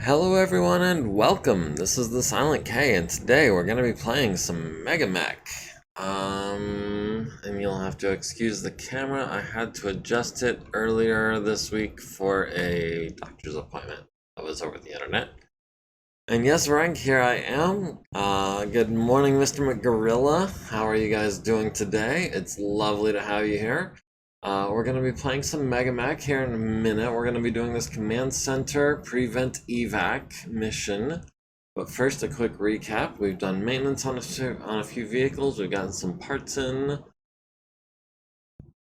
Hello everyone and welcome. This is the Silent K and today we're going to be playing some MegaMek. And you'll have to excuse the camera. I had to adjust it earlier this week for a doctor's appointment that was over the internet. And yes, Rank, here I am. Good morning, Mr. McGorilla. How are you guys doing today? It's lovely to have you here. We're going to be playing some MegaMek here in a minute. We're going to be doing this Command Center Prevent Evac mission. But first, a quick recap. We've done maintenance on a few vehicles. We've gotten some parts in.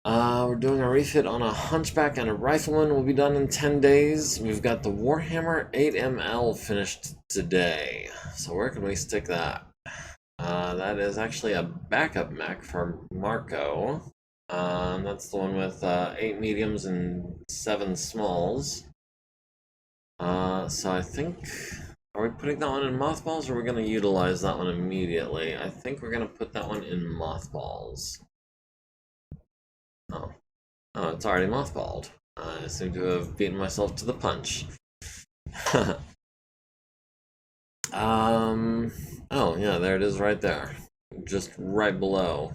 We're doing a refit on a Hunchback and a Rifleman. Will be done in 10 days. We've got the Warhammer 8ML finished today. So where can we stick that? That is actually a backup mech for Marco. That's the one with 8 mediums and 7 smalls. So I think, are we putting that one in mothballs or are we going to utilize that one immediately? I think we're going to put that one in mothballs. Oh, it's already mothballed. I seem to have beaten myself to the punch. Oh yeah, there it is right there. Just right below.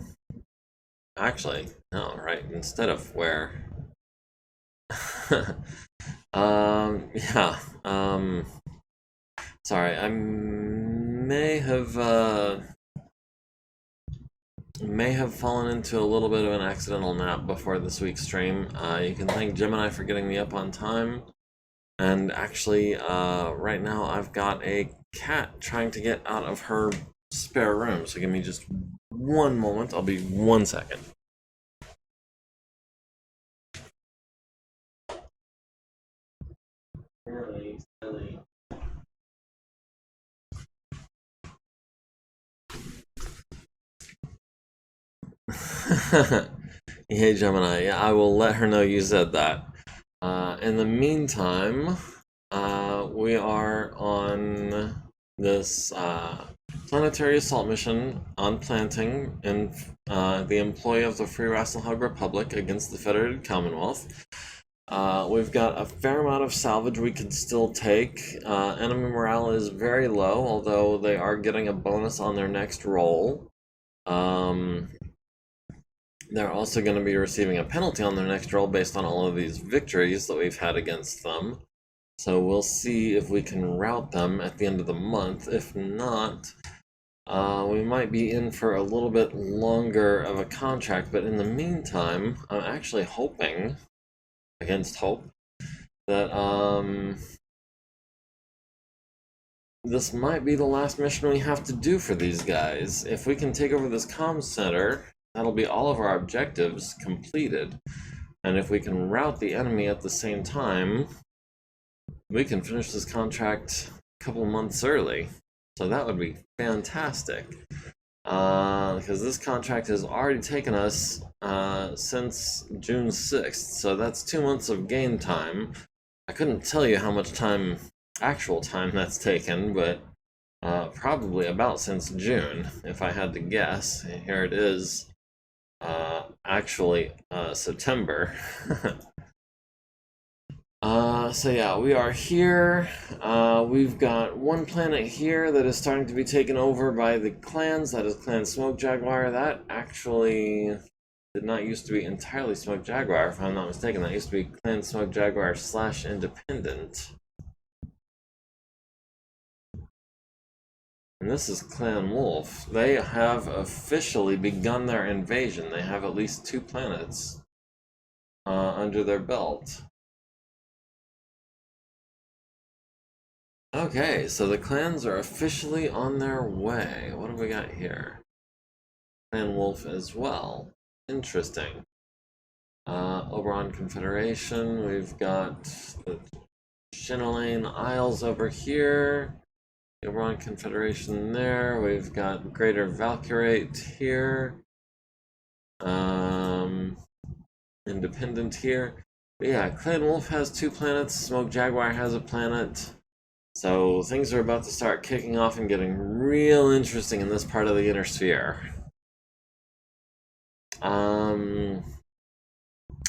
Actually, no, right instead of where. Yeah. Sorry, I may have fallen into a little bit of an accidental nap before this week's stream. You can thank Gemini for getting me up on time. And actually, right now I've got a cat trying to get out of her spare room. So give me just one moment. I'll be 1 second. Really silly. Hey Gemini, yeah, I will let her know you said that. In the meantime, we are on this planetary assault mission on planting in the employ of the Free Rastalhug Republic against the Federated Commonwealth. We've got a fair amount of salvage we could still take. Enemy morale is very low, although they are getting a bonus on their next roll. They're also going to be receiving a penalty on their next roll based on all of these victories that we've had against them. So we'll see if we can rout them at the end of the month. If not, we might be in for a little bit longer of a contract. But in the meantime, I'm actually hoping, against hope, that this might be the last mission we have to do for these guys. If we can take over this comm center, that'll be all of our objectives completed. And if we can rout the enemy at the same time, we can finish this contract a couple months early. So that would be fantastic. Because this contract has already taken us since June 6th. So that's 2 months of game time. I couldn't tell you how much time, actual time, that's taken, but probably about since June, if I had to guess. Here it is. Actually, September. So yeah, we are here. We've got one planet here that is starting to be taken over by the clans. That is Clan Smoke Jaguar. That actually did not used to be entirely Smoke Jaguar, if I'm not mistaken. That used to be Clan Smoke Jaguar / Independent. And this is Clan Wolf. They have officially begun their invasion. They have at least 2 planets under their belt. Okay, so the clans are officially on their way. What have we got here? Clan Wolf as well. Interesting. Oberon Confederation, we've got the Shinolane Isles over here. The Oberon Confederation there. We've got Greater Valkyrate here. Independent here. But yeah, Clan Wolf has 2 planets. Smoke Jaguar has a planet. So things are about to start kicking off and getting real interesting in this part of the Inner Sphere.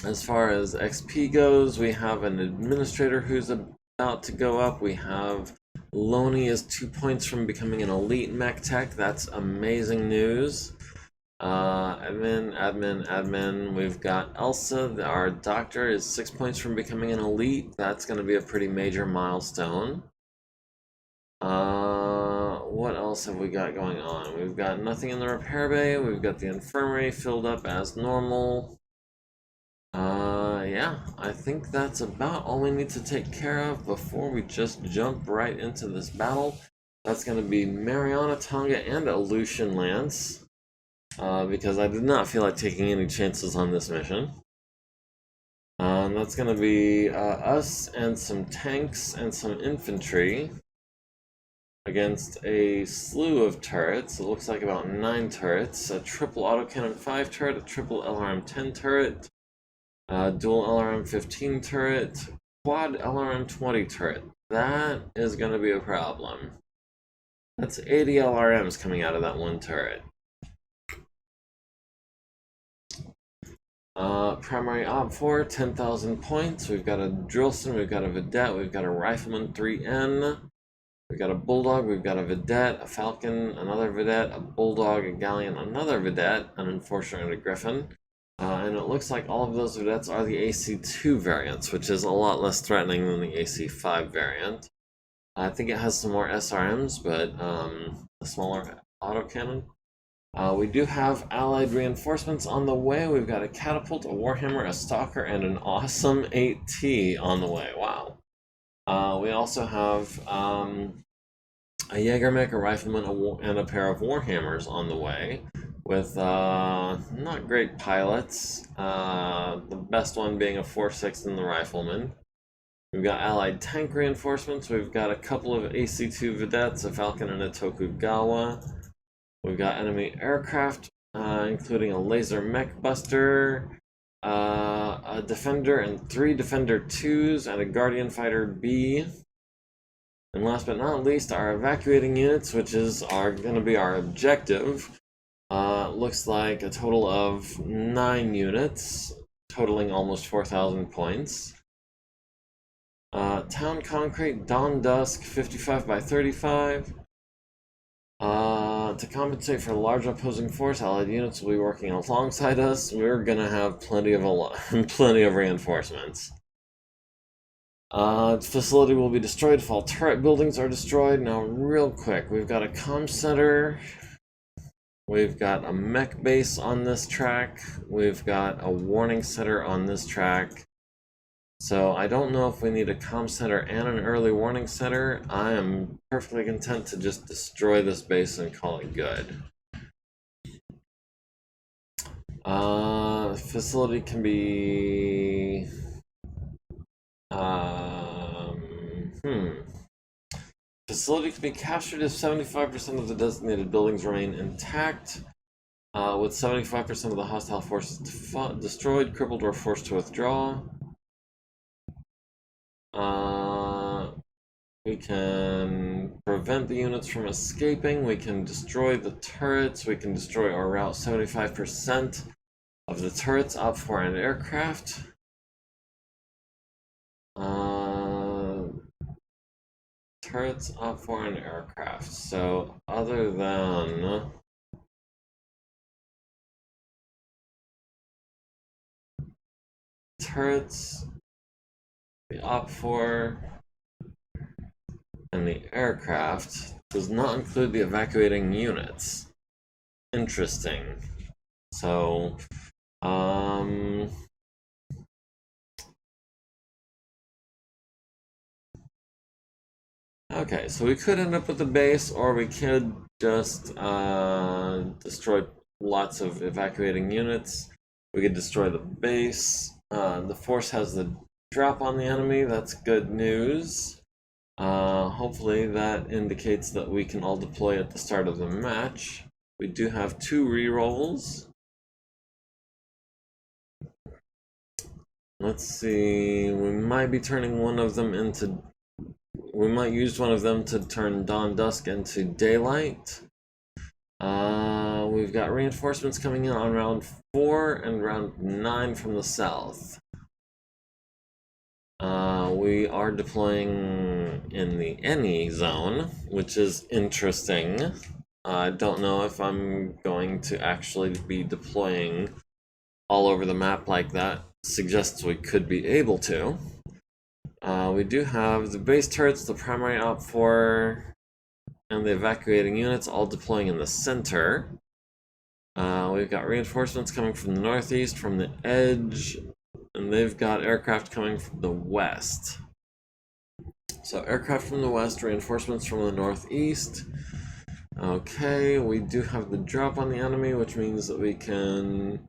As far as XP goes, we have an administrator who's about to go up. We have Loney is 2 points from becoming an elite mech tech. That's amazing news. Admin. We've got Elsa, our doctor, is 6 points from becoming an elite. That's going to be a pretty major milestone. What else have we got going on? We've got nothing in the repair bay. We've got the infirmary filled up as normal. Yeah, I think that's about all we need to take care of before we just jump right into this battle. That's going to be Mariana, Tonga, and Aleutian Lance. Because I did not feel like taking any chances on this mission. That's going to be us and some tanks and some infantry against a slew of turrets. It looks like about 9 turrets. A triple autocannon 5 turret, a triple LRM 10 turret, dual LRM 15 turret, quad LRM 20 turret. That is going to be a problem. That's 80 LRMs coming out of that one turret. Primary Op 4, 10,000 points. We've got a Drillson, we've got a Vedette, we've got a Rifleman 3N, we've got a Bulldog, we've got a Vedette, a Falcon, another Vedette, a Bulldog, a Galleon, another Vedette, an Enforcer, and a Griffin. And it looks like all of those Vedettes are the AC2 variants, which is a lot less threatening than the AC5 variant. I think it has some more SRMs, but a smaller autocannon. We do have allied reinforcements on the way. We've got a catapult, a warhammer, a stalker, and an awesome 8T on the way. Wow. We also have a MegaMek, a rifleman, and a pair of warhammers on the way with not great pilots. The best one being a 4.6 in the rifleman. We've got allied tank reinforcements. We've got a couple of AC2 vedettes, a Falcon and a Tokugawa. We've got enemy aircraft, including a laser mech buster, a Defender and 3 Defender 2s, and a Guardian Fighter B. And last but not least, our evacuating units, which are going to be our objective. Looks like a total of 9 units, totaling almost 4,000 points. Town Concrete, Dawn Dusk, 55 by 35. To compensate for a large opposing force, allied units will be working alongside us. We're gonna have plenty of reinforcements. The facility will be destroyed if all turret buildings are destroyed. Now, real quick, we've got a comm center. We've got a mech base on this track. We've got a warning center on this track. So I don't know if we need a comm center and an early warning center. I am perfectly content to just destroy this base and call it good. Facility can be... Facility can be captured if 75% of the designated buildings remain intact, with 75% of the hostile forces destroyed, crippled, or forced to withdraw. We can prevent the units from escaping, we can destroy the turrets, we can destroy or rout 75% of the turrets, Op 4 and aircraft. Turrets, Op 4 and aircraft. So other than turrets, the Op 4 and the aircraft does not include the evacuating units. Interesting. So, okay, so we could end up with the base, or we could just destroy lots of evacuating units. We could destroy the base. The force has the drop on the enemy. That's good news. Hopefully that indicates that we can all deploy at the start of the match. We do have 2 rerolls. Let's see, we might be turning one of them into... We might use one of them to turn Dawn Dusk into Daylight. We've got reinforcements coming in on round 4 and round 9 from the south. we are deploying in the any zone, which is interesting. I don't know if I'm going to actually be deploying all over the map like that. Suggests we could be able to. We do have the base turrets, the primary op 4, and the evacuating units all deploying in the center. We've got reinforcements coming from the northeast, from the edge, and they've got aircraft coming from the west. So aircraft from the west, reinforcements from the northeast. Okay, we do have the drop on the enemy, which means that we can...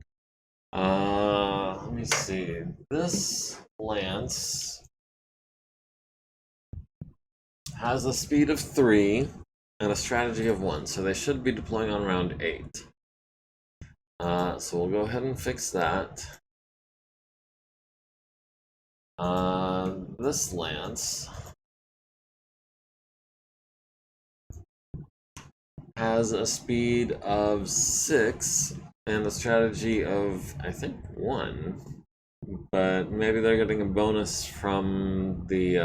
let me see. This Lance has a speed of 3 and a strategy of 1, so they should be deploying on round 8. So we'll go ahead and fix that. This Lance has a speed of 6 and a strategy of, I think, 1. But maybe they're getting a bonus from the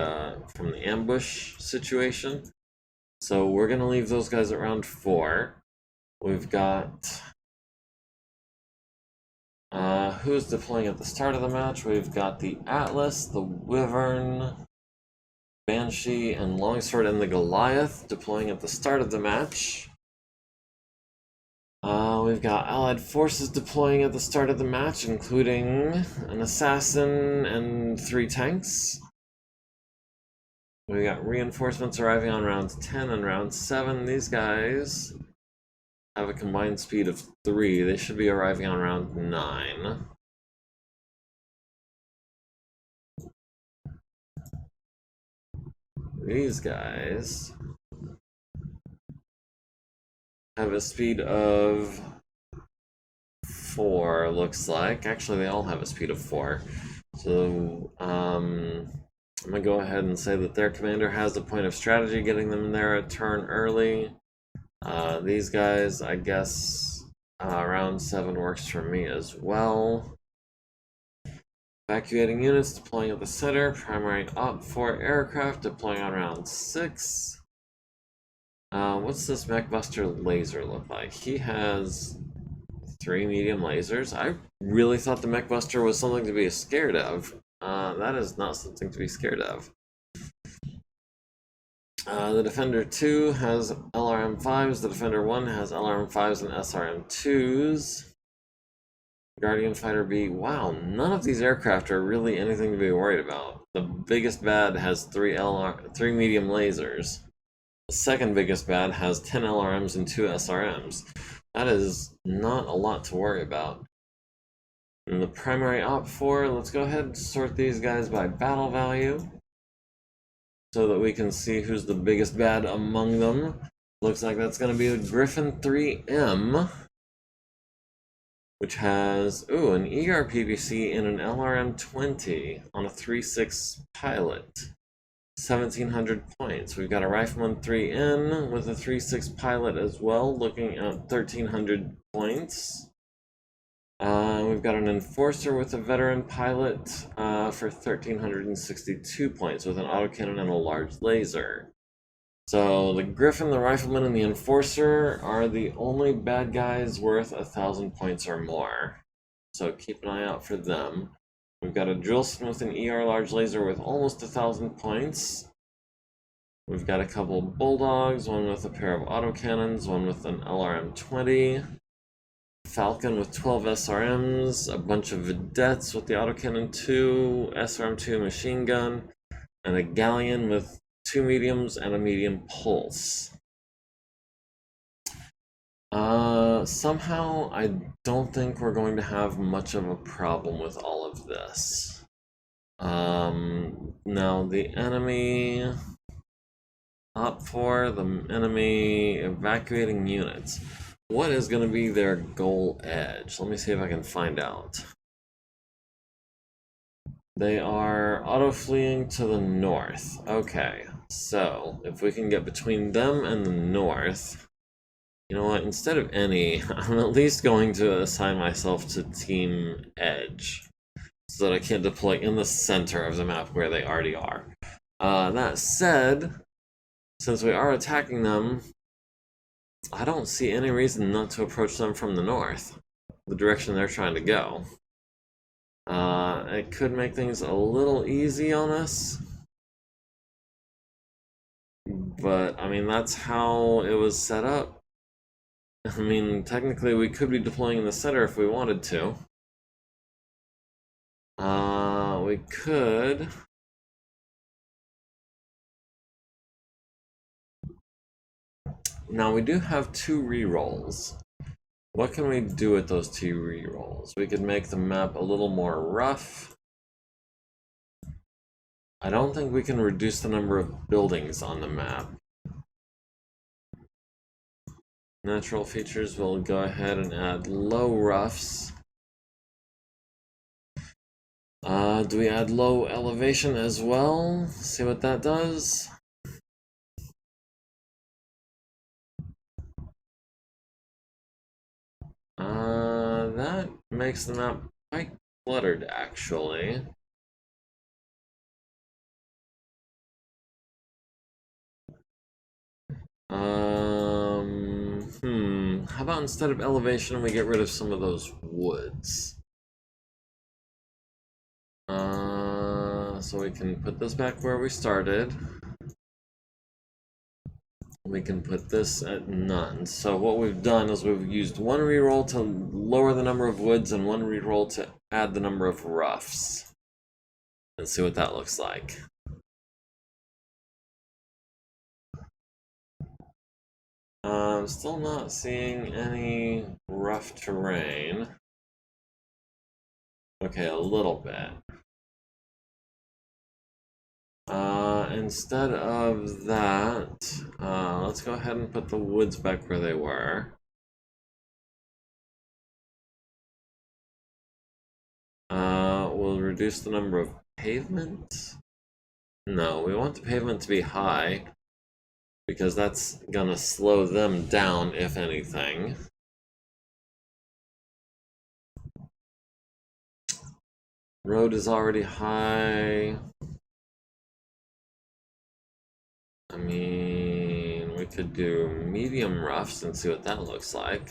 ambush situation. So we're gonna leave those guys at round 4. We've got who's deploying at the start of the match? We've got the Atlas, the Wyvern, Banshee, and Longsword, and the Goliath deploying at the start of the match. We've got allied forces deploying at the start of the match, including an assassin and 3 tanks. We got reinforcements arriving on round 10 and round 7. These guys have a combined speed of 3. They should be arriving on round 9. These guys have a speed of 4, looks like. Actually, they all have a speed of 4. So, I'm gonna go ahead and say that their commander has a point of strategy, getting them in there a turn early. These guys, I guess, round 7 works for me as well. Evacuating units deploying at the center. Primary op 4 aircraft deploying on round 6. What's this MechBuster laser look like? He has 3 medium lasers. I really thought the MechBuster was something to be scared of. That is not something to be scared of. The Defender 2 has LRM-5s. The Defender 1 has LRM-5s and SRM-2s. Guardian Fighter B. Wow, none of these aircraft are really anything to be worried about. The biggest bad has 3 medium lasers. The second biggest bad has 10 LRMs and 2 SRMs. That is not a lot to worry about. And the primary op 4, let's go ahead and sort these guys by battle value so that we can see who's the biggest bad among them. Looks like that's going to be the Griffin 3M, which has, an ERPBC and an LRM-20 on a 3.6 pilot. 1,700 points. We've got a Rifleman 3N with a 3.6 pilot as well, looking at 1,300 points. We've got an Enforcer with a veteran pilot for 1,362 points with an autocannon and a large laser. So the Griffin, the Rifleman, and the Enforcer are the only bad guys worth 1,000 points or more. So keep an eye out for them. We've got a Drillson with an ER large laser with almost 1,000 points. We've got a couple Bulldogs, one with a pair of autocannons, one with an LRM-20. Falcon with 12 SRMs, a bunch of Vedettes with the autocannon 2, SRM-2 machine gun, and a Galleon with 2 mediums and a medium pulse. Somehow I don't think we're going to have much of a problem with all of this. Now the enemy op 4, the enemy evacuating units. What is going to be their goal edge? Let me see if I can find out. They are auto-fleeing to the north. Okay, so if we can get between them and the north, you know what, instead of any, I'm at least going to assign myself to Team Edge. so that I can't deploy in the center of the map where they already are. That said, since we are attacking them, I don't see any reason not to approach them from the north, the direction they're trying to go. It could make things a little easy on us, but I mean, that's how it was set up. I mean, technically we could be deploying in the center if we wanted to. We could. Now we do have 2 rerolls. What can we do with those 2 rerolls? We could make the map a little more rough. I don't think we can reduce the number of buildings on the map. Natural features, we'll go ahead and add low roughs. Do we add low elevation as well? See what that does. That makes the map quite cluttered, actually. How about instead of elevation, we get rid of some of those woods? So we can put this back where we started. We can put this at none. So what we've done is we've used 1 reroll to lower the number of woods and 1 reroll to add the number of roughs. And see what that looks like. I'm still not seeing any rough terrain. Okay, a little bit. Instead of that, let's go ahead and put the woods back where they were. We'll reduce the number of pavement. No, we want the pavement to be high, because that's gonna slow them down, if anything. Road is already high. I mean, we could do medium roughs and see what that looks like.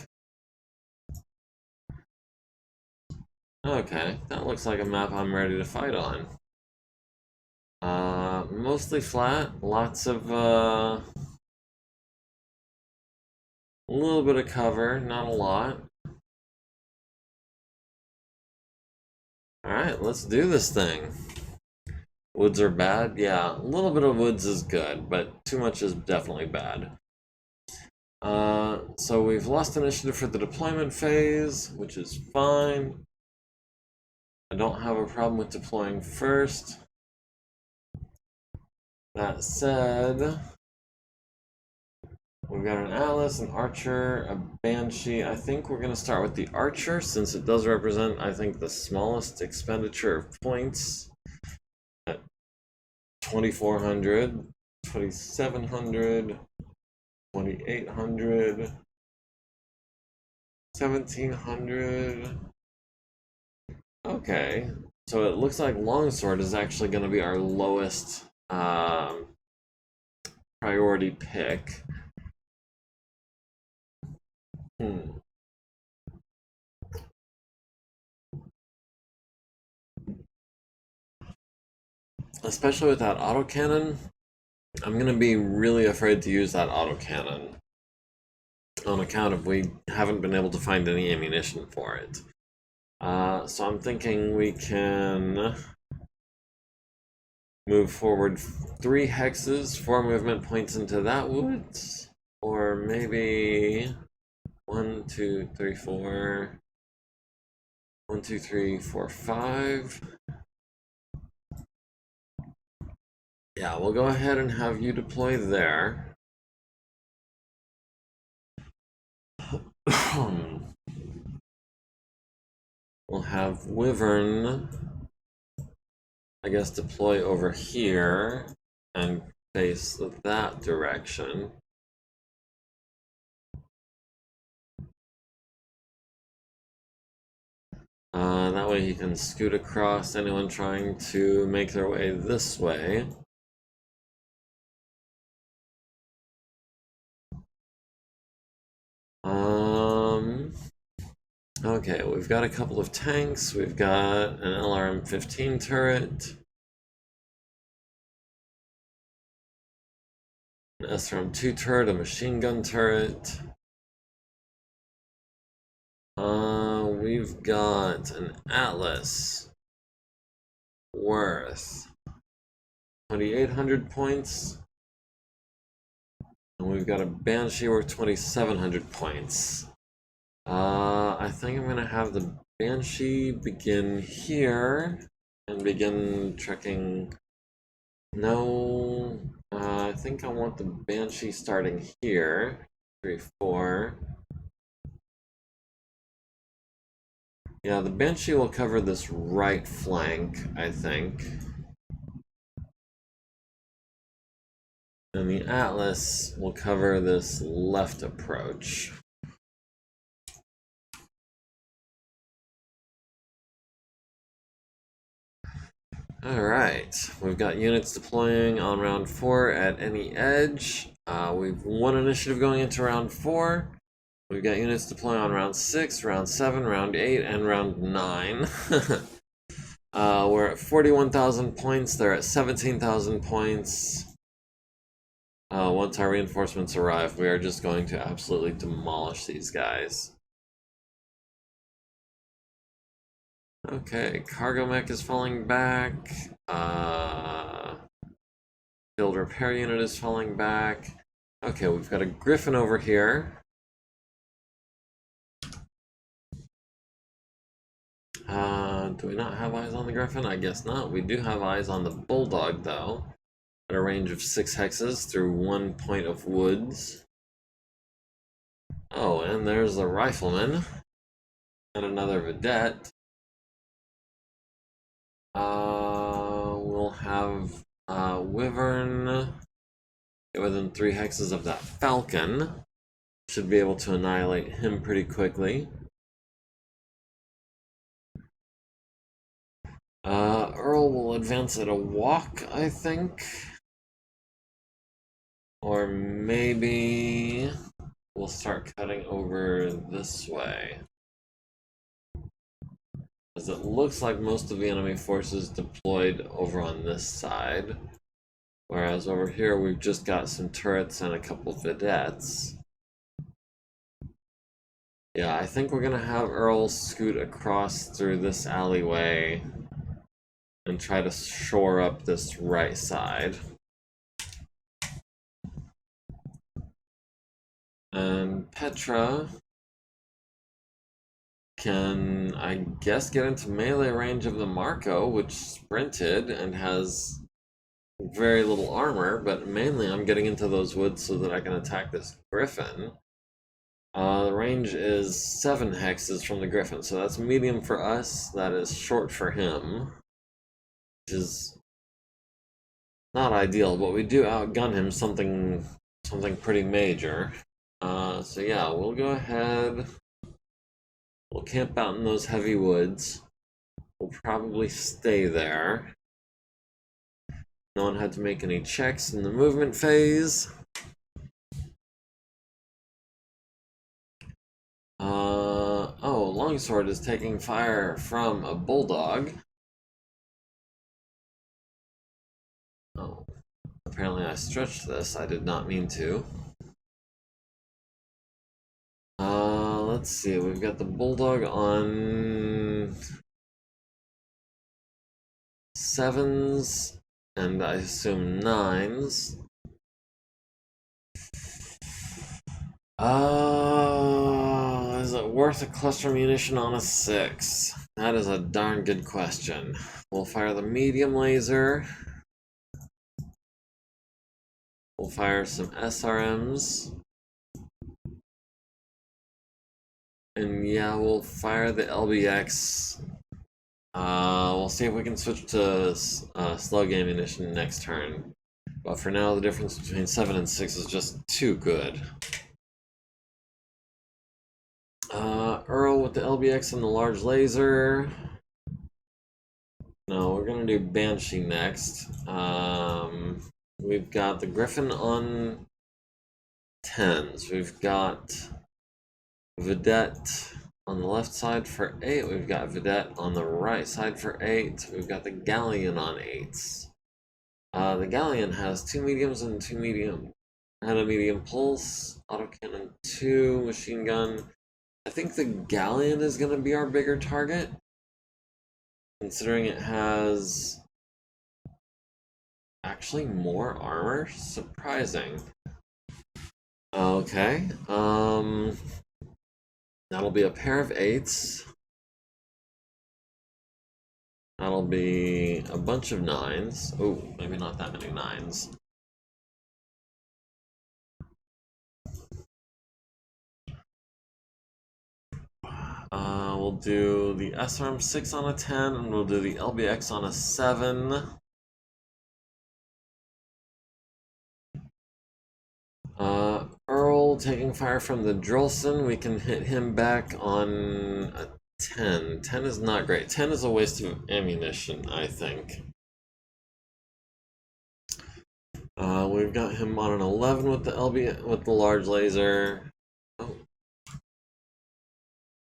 Okay, that looks like a map I'm ready to fight on. Mostly flat, lots of, a little bit of cover, not a lot. Alright, let's do this thing. Woods are bad? Yeah, a little bit of woods is good, but too much is definitely bad. So we've lost initiative for the deployment phase, which is fine. I don't have a problem with deploying first. That said, we've got an Atlas, an Archer, a Banshee. I think we're going to start with the Archer, since it does represent, I think, the smallest expenditure of points at 2,400, 2,700, 2,800, 1,700. Okay, so it looks like Longsword is actually going to be our lowest priority pick. Especially with that autocannon, I'm going to be really afraid to use that autocannon on account of we haven't been able to find any ammunition for it. So I'm thinking we can move forward 3 hexes, 4 movement points into that woods, or maybe 1, 2, 3, 4. 1, 2, 3, 4, 5. Yeah, we'll go ahead and have you deploy there. We'll have Wyvern, I guess, deploy over here and face that direction. That way he can scoot across anyone trying to make their way this way. Okay, we've got a couple of tanks. We've got an LRM-15 turret. An SRM-2 turret, a machine gun turret. We've got an Atlas worth 2,800 points. And we've got a Banshee worth 2,700 points. I think I'm gonna have the Banshee begin here and begin trekking. No, I think I want the Banshee starting here. 3, 4. Yeah, the Banshee will cover this right flank, I think. And the Atlas will cover this left approach. Alright, we've got units deploying on round 4 at any edge. We've one initiative going into round 4. We've got units deploying on round 6, round 7, round 8, and round 9. We're at 41,000 points, they're at 17,000 points. Once our reinforcements arrive, we are just going to absolutely demolish these guys. Okay, cargo mech is falling back. Field repair unit is falling back. Okay, we've got a Griffin over here. Do we not have eyes on the Griffin? I guess not. We do have eyes on the Bulldog, though. At a range of 6 hexes through 1 point of woods. Oh, and there's the Rifleman. And another Vedette. We'll have Wyvern within 3 hexes of that Falcon. Should be able to annihilate him pretty quickly. Earl will advance at a walk, I think. Or maybe we'll start cutting over this way. As it looks like most of the enemy forces deployed over on this side. Whereas over here we've just got some turrets and a couple vedettes. Yeah, I think we're gonna have Earl scoot across through this alleyway and try to shore up this right side. And Petra can, I guess, get into melee range of the Marco, which sprinted and has very little armor, but mainly I'm getting into those woods so that I can attack this Griffin. The range is 7 hexes from the Griffin, so that's medium for us, that is short for him. Which is not ideal, but we do outgun him something pretty major. So yeah, we'll go ahead. We'll camp out in those heavy woods. We'll probably stay there. No one had to make any checks in the movement phase. Oh, Longsword is taking fire from a Bulldog. Oh, apparently I stretched this. I did not mean to. Let's see. We've got the Bulldog on 7s, and I assume 9s. Is it worth a cluster munition on a 6? That is a darn good question. We'll fire the medium laser. We'll fire some SRMs. And yeah, we'll fire the LBX. We'll see if we can switch to slug ammunition next turn. But for now, the difference between 7 and 6 is just too good. Earl with the LBX and the large laser. No, we're gonna do Banshee next. We've got the Griffin on 10s. We've got Vedette on the left side for 8. We've got Vedette on the right side for 8. We've got the Galleon on 8s. The Galleon has 2 mediums and 2 medium. And a medium pulse, autocannon 2, machine gun. I think the Galleon is going to be our bigger target, considering it has actually more armor. Surprising. Okay, that'll be a pair of 8s. That'll be a bunch of 9s. Oh, maybe not that many 9s. We'll do the SRM 6 on a 10, and we'll do the LBX on a 7. Earl taking fire from the Drolson. We can hit him back on a 10. 10 is not great. 10 is a waste of ammunition, I think. We've got him on an 11 with the with the large laser. Oh.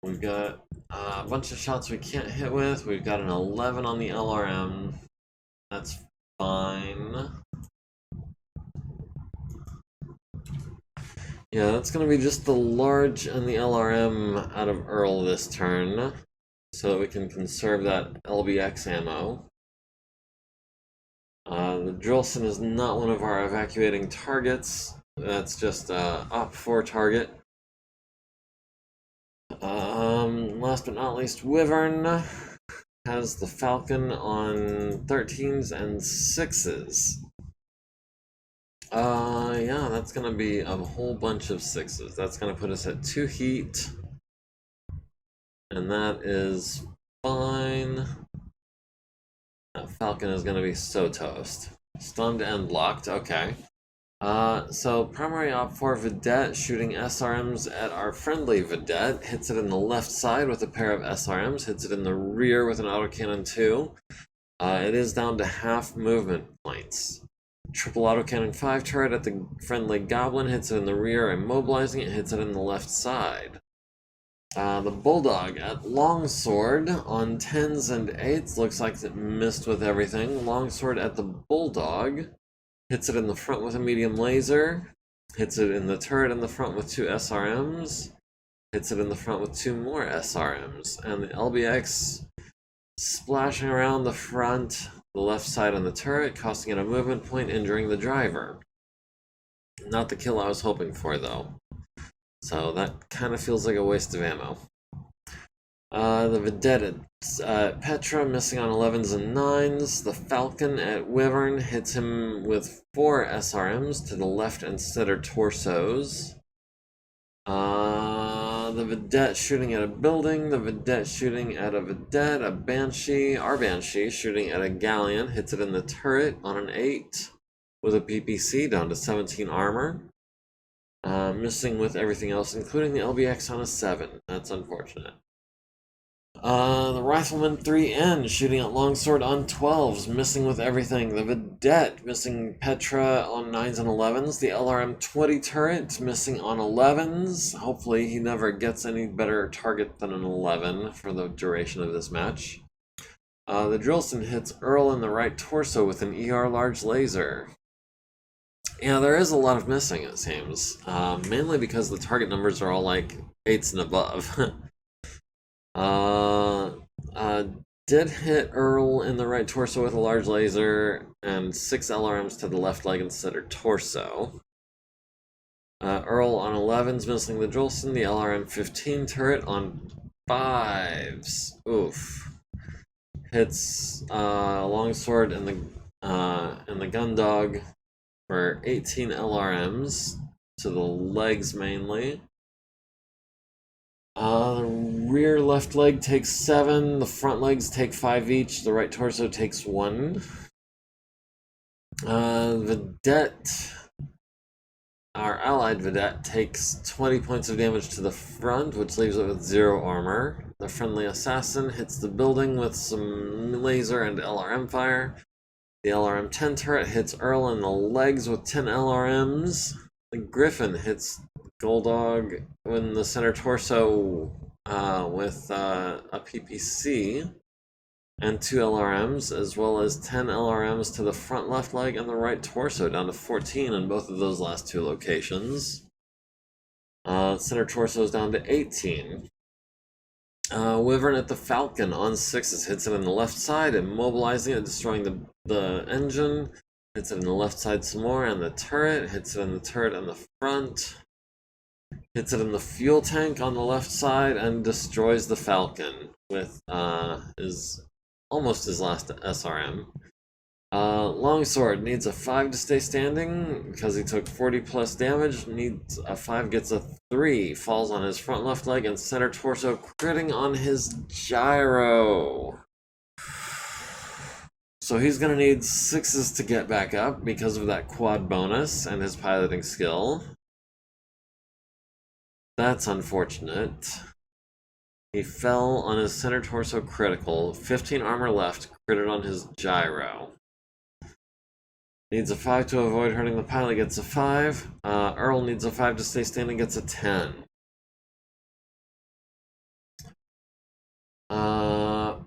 We've got a bunch of shots we can't hit with. We've got an 11 on the LRM. That's fine. Yeah, that's going to be just the large and the LRM out of Earl this turn, so that we can conserve that LBX ammo. The Drolson is not one of our evacuating targets. That's just a Op4 target. Last but not least, Wyvern has the Falcon on 13s and 6s. Yeah, that's gonna be a whole bunch of 6s. That's gonna put us at 2 heat. And that is fine. That Falcon is gonna be so toast. Stunned and blocked, okay. So primary op for Vedette shooting SRMs at our friendly Vedette, hits it in the left side with a pair of SRMs, hits it in the rear with an autocannon 2. It is down to half movement points. Triple autocannon 5 turret at the friendly Goblin, hits it in the rear, immobilizing it, hits it in the left side. The Bulldog at Longsword on 10s and 8s, looks like it missed with everything. Longsword at the Bulldog, hits it in the front with a medium laser, hits it in the turret in the front with 2 SRMs, hits it in the front with 2 more SRMs, and the LBX splashing around the front, the left side on the turret, costing it a movement point, injuring the driver. Not the kill I was hoping for, though. So that kind of feels like a waste of ammo. The Vedette at Petra, missing on 11s and 9s. The Falcon at Wyvern hits him with 4 SRMs to the left and center torsos. The Vedette shooting at a building. The Vedette shooting at a Vedette. A Banshee, our Banshee, shooting at a Galleon. Hits it in the turret on an 8 with a PPC down to 17 armor. Missing with everything else, including the LBX on a 7. That's unfortunate. The Rifleman 3N shooting at Longsword on 12s, missing with everything. The Vedette missing Petra on 9s and 11s. The LRM 20 turret missing on 11s. Hopefully he never gets any better target than an 11 for the duration of this match. The Drolson hits Earl in the right torso with an ER large laser. Yeah, there is a lot of missing, it seems. Mainly because the target numbers are all like 8s and above. Did hit Earl in the right torso with a large laser, and 6 LRMs to the left leg and center torso. Earl on 11s, missing the Drolson, the LRM 15 turret on 5s. Oof. Hits Longsword and the Gundog for 18 LRMs to the legs mainly. The rear left leg takes 7, the front legs take 5 each, the right torso takes 1. Vedette our allied vedette takes 20 points of damage to the front, which leaves it with 0 armor. The friendly assassin hits the building with some laser and LRM fire. The LRM-10 turret hits Earl in the legs with 10 LRMs. The Griffin hits Goldog in the center torso with a PPC and 2 LRMs, as well as 10 LRMs to the front left leg and the right torso, down to 14 in both of those last 2 locations. Center torso is down to 18. Wyvern at the Falcon on 6s hits it in the left side, immobilizing it, destroying the engine. Hits it in the left side some more, and the turret. Hits it in the turret and the front. Hits it in the fuel tank on the left side, and destroys the Falcon with almost his last SRM. Longsword needs a 5 to stay standing because he took 40 plus damage. Needs a 5, gets a 3, falls on his front left leg and center torso, critting on his gyro. So he's gonna need 6s to get back up because of that quad bonus and his piloting skill. That's unfortunate. He fell on his center torso critical, 15 armor left, critted on his gyro. Needs a 5 to avoid hurting the pilot, gets a 5. Earl needs a 5 to stay standing, gets a 10.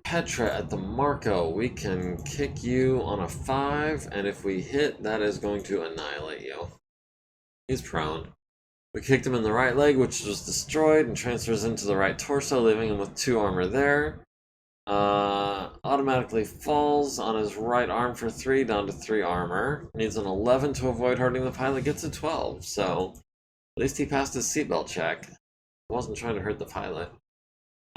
Petra at the Marco, we can kick you on a 5, and if we hit, that is going to annihilate you. He's prone. We kicked him in the right leg, which was destroyed, and transfers into the right torso, leaving him with 2 armor there. Automatically falls on his right arm for 3, down to 3 armor. Needs an 11 to avoid hurting the pilot, gets a 12, so at least he passed his seatbelt check. Wasn't trying to hurt the pilot.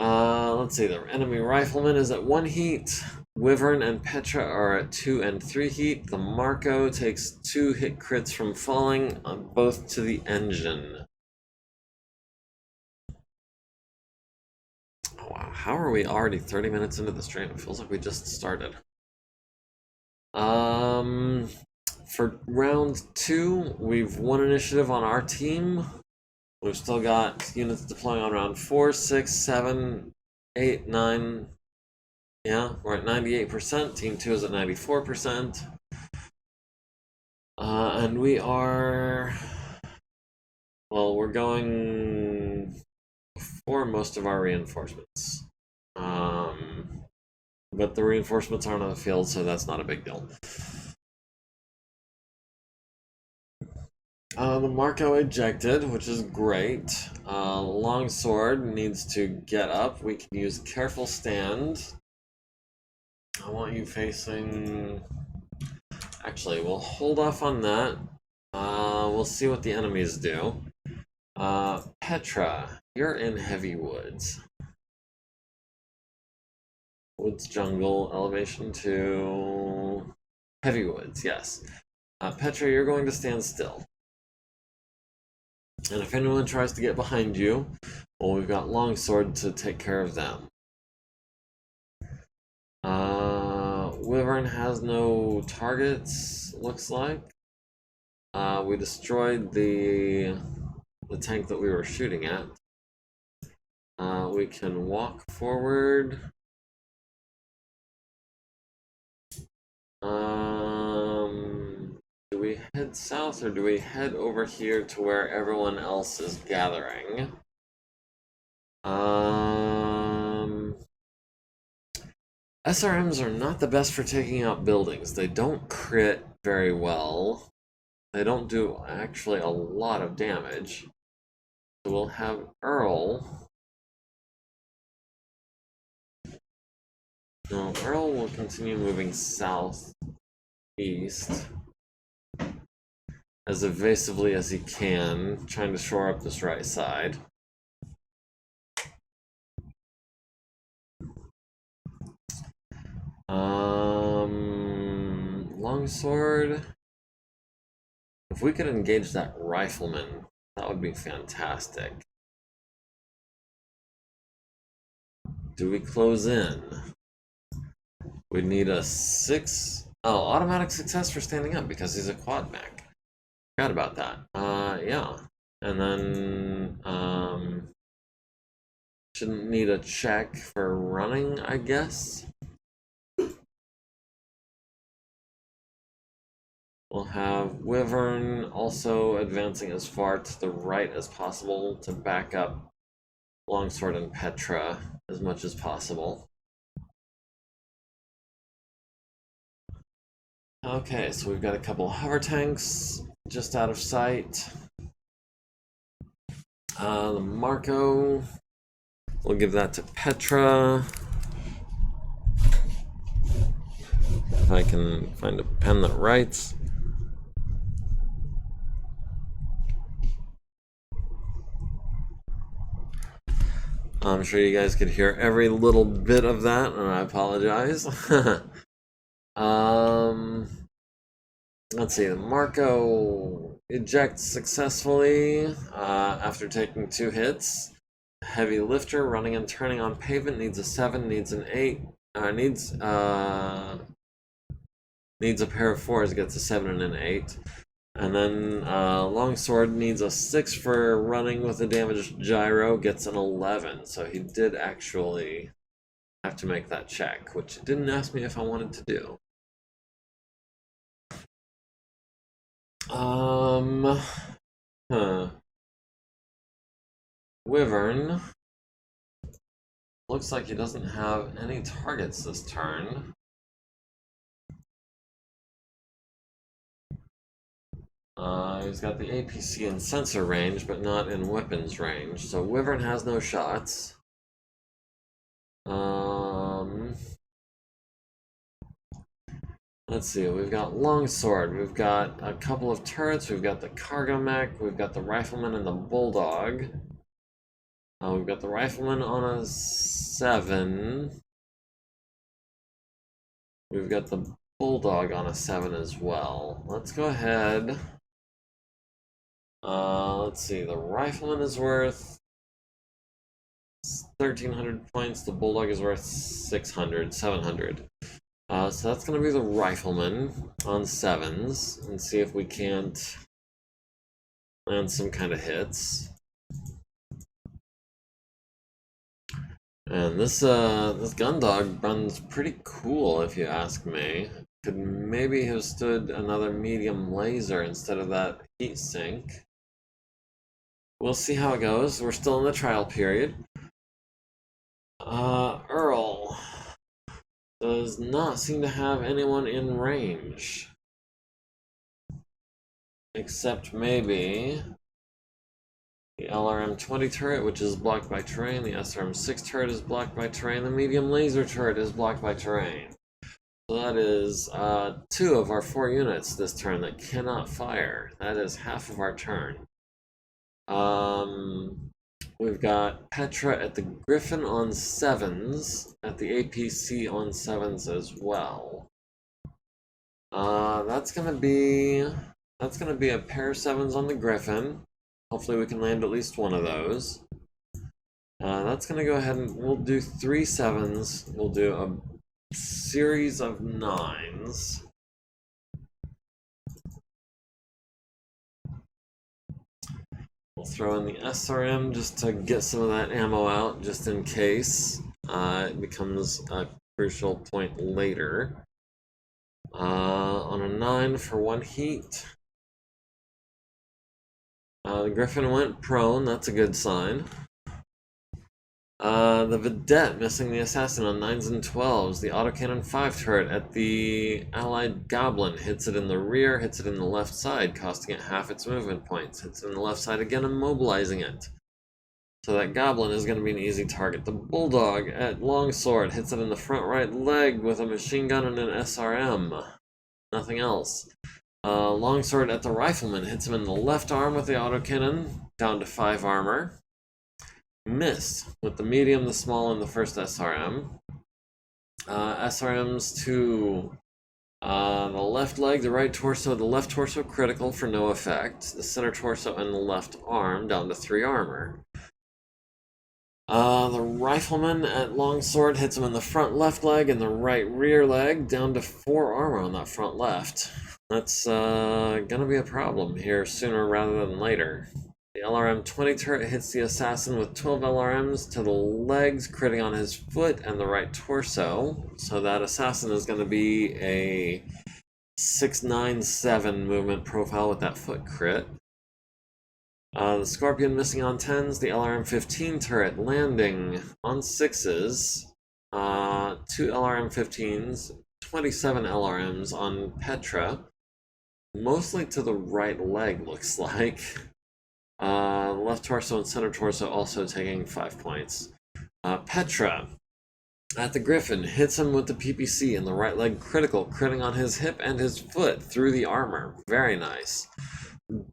Let's see, the enemy rifleman is at 1 heat. Wyvern and Petra are at 2 and 3 heat. The Marco takes 2 hit crits from falling, both to the engine. Oh, wow, how are we already 30 minutes into the stream? It feels like we just started. For round 2, we've won initiative on our team. We've still got units deploying on round 4, 6, 7, 8, 9. Yeah, we're at 98%. Team 2 is at 94%. And we are... Well, we're going for most of our reinforcements. But the reinforcements aren't on the field, so that's not a big deal. The Marco ejected, which is great. Longsword needs to get up. We can use Careful Stand. I want you facing... Actually, we'll hold off on that. We'll see what the enemies do. Petra, you're in Heavy Woods. Woods Jungle, elevation to... Heavy Woods, yes. Petra, you're going to stand still. And if anyone tries to get behind you, well, we've got Longsword to take care of them. Wyvern has no targets, looks like. We destroyed the tank that we were shooting at. We can walk forward. Do we head south or do we head over here to where everyone else is gathering? SRMs are not the best for taking out buildings. They don't crit very well. They don't do actually a lot of damage. So we'll have Earl. No, Earl will continue moving southeast as evasively as he can, trying to shore up this right side. Longsword. If we could engage that rifleman, that would be fantastic. Do we close in? We'd need a 6... Oh, automatic success for standing up because he's a quad mech. Forgot about that. Yeah. And then, shouldn't need a check for running, I guess. We'll have Wyvern also advancing as far to the right as possible to back up Longsword and Petra as much as possible. Okay, so we've got a couple of hover tanks just out of sight. The Marco, we'll give that to Petra. If I can find a pen that writes. I'm sure you guys could hear every little bit of that, and I apologize. Let's see, the Marco ejects successfully after taking 2 hits. Heavy lifter running and turning on pavement needs a 7, needs an 8, needs a pair of 4s, gets a 7 and an 8. And then Longsword needs a 6 for running with a damaged gyro, gets an 11. So he did actually have to make that check, which it didn't ask me if I wanted to do. Wyvern. Looks like he doesn't have any targets this turn. He's got the APC in sensor range, but not in weapons range. So Wyvern has no shots. Let's see, we've got Longsword, we've got a couple of turrets, we've got the Cargo Mech, we've got the Rifleman and the Bulldog. We've got the Rifleman on a 7. We've got the Bulldog on a 7 as well. Let's go ahead. Let's see, the Rifleman is worth 1,300 points, the Bulldog is worth 600, 700. So that's going to be the Rifleman on 7s, and see if we can't land some kind of hits. And this Gundog runs pretty cool, if you ask me. Could maybe have stood another medium laser instead of that heat sink. We'll see how it goes. We're still in the trial period. Earl does not seem to have anyone in range. Except maybe the LRM-20 turret, which is blocked by terrain. The SRM-6 turret is blocked by terrain. The medium laser turret is blocked by terrain. So that is 2 of our 4 units this turn that cannot fire. That is half of our turn. We've got Petra at the Griffin on 7s, at the APC on 7s as well. That's gonna be a pair of 7s on the Griffin. Hopefully we can land at least one of those. That's gonna go ahead and we'll do 3 7s. We'll do a series of 9s. We'll throw in the SRM just to get some of that ammo out, just in case it becomes a crucial point later. On a 9 for 1 heat. The Griffin went prone, that's a good sign. The Vedette missing the Assassin on 9s and 12s. The Autocannon 5 turret at the Allied Goblin hits it in the rear, hits it in the left side, costing it half its movement points. Hits it in the left side again, immobilizing it. So that Goblin is going to be an easy target. The Bulldog at Longsword hits it in the front right leg with a machine gun and an SRM. Nothing else. Longsword at the Rifleman hits him in the left arm with the autocannon, down to 5 armor. Missed with the medium, the small, and the first SRM. SRMs to the left leg, the right torso, the left torso critical for no effect. The center torso and the left arm down to 3 armor. The Rifleman at Longsword hits him in the front left leg and the right rear leg, down to 4 armor on that front left. That's gonna be a problem here sooner rather than later. The LRM 20 turret hits the assassin with 12 LRMs to the legs, critting on his foot and the right torso. So that assassin is going to be a 697 movement profile with that foot crit. The Scorpion missing on 10s, the LRM 15 turret landing on 6s, 2 LRM 15s, 27 LRMs on Petra, mostly to the right leg, looks like. Left torso and center torso also taking 5 points. Petra at the Griffin hits him with the PPC in the right leg critical, critting on his hip and his foot through the armor. Very nice.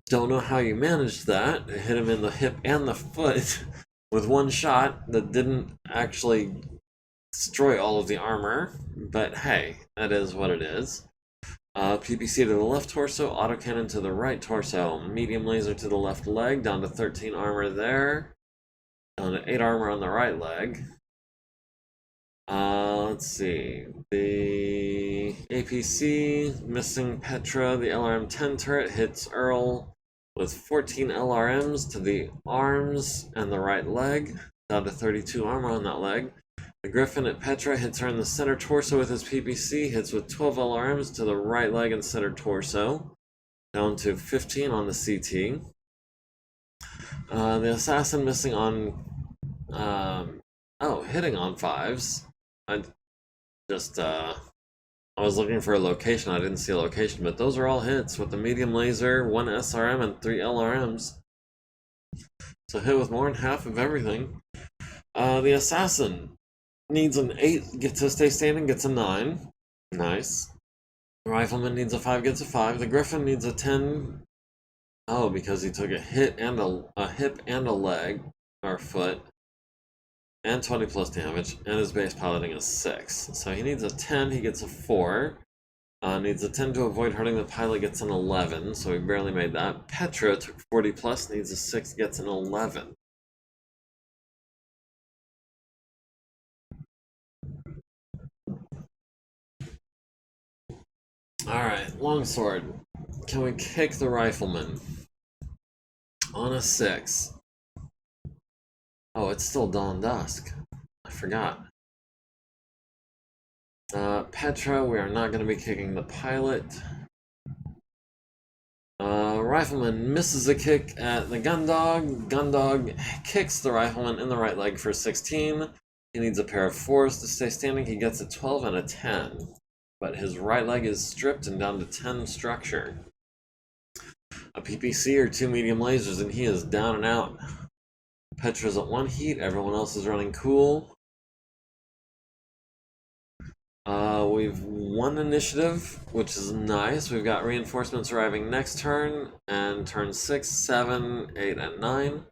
Don't know how you managed that. It hit him in the hip and the foot with one shot that didn't actually destroy all of the armor, but hey, that is what it is. PPC to the left torso, autocannon to the right torso, medium laser to the left leg, down to 13 armor there, down to 8 armor on the right leg. Let's see, the APC, missing Petra, the LRM 10 turret hits Earl with 14 LRMs to the arms and the right leg, down to 32 armor on that leg. The Griffin at Petra hits her in the center torso with his PPC, hits with 12 LRMs to the right leg and center torso, down to 15 on the CT. The Assassin missing on, hitting on 5s. I was looking for a location, I didn't see a location, but those are all hits with the medium laser, 1 SRM, and 3 LRMs. So hit with more than half of everything. The Assassin needs an 8, gets to stay standing, gets a 9. Nice. The Rifleman needs a 5, gets a 5. The Griffin needs a 10. Oh, because he took a hit and a hip and a leg, or foot, and 20 plus damage, and his base piloting is 6. So he needs a 10, he gets a 4. Needs a 10 to avoid hurting the pilot, gets an 11, so he barely made that. Petra took 40 plus, needs a 6, gets an 11. Alright, longsword. Can we kick the Rifleman? On a 6. Oh, it's still dawn dusk. I forgot. Petra, we are not going to be kicking the pilot. Rifleman misses a kick at the Gundog. Gundog kicks the Rifleman in the right leg for 16. He needs a pair of 4s to stay standing. He gets a 12 and a 10. But his right leg is stripped and down to 10 structure. A PPC or 2 medium lasers and he is down and out. Petra's at 1 heat, everyone else is running cool. We've won initiative, which is nice. We've got reinforcements arriving next turn, and turn 6, 7, 8, and 9.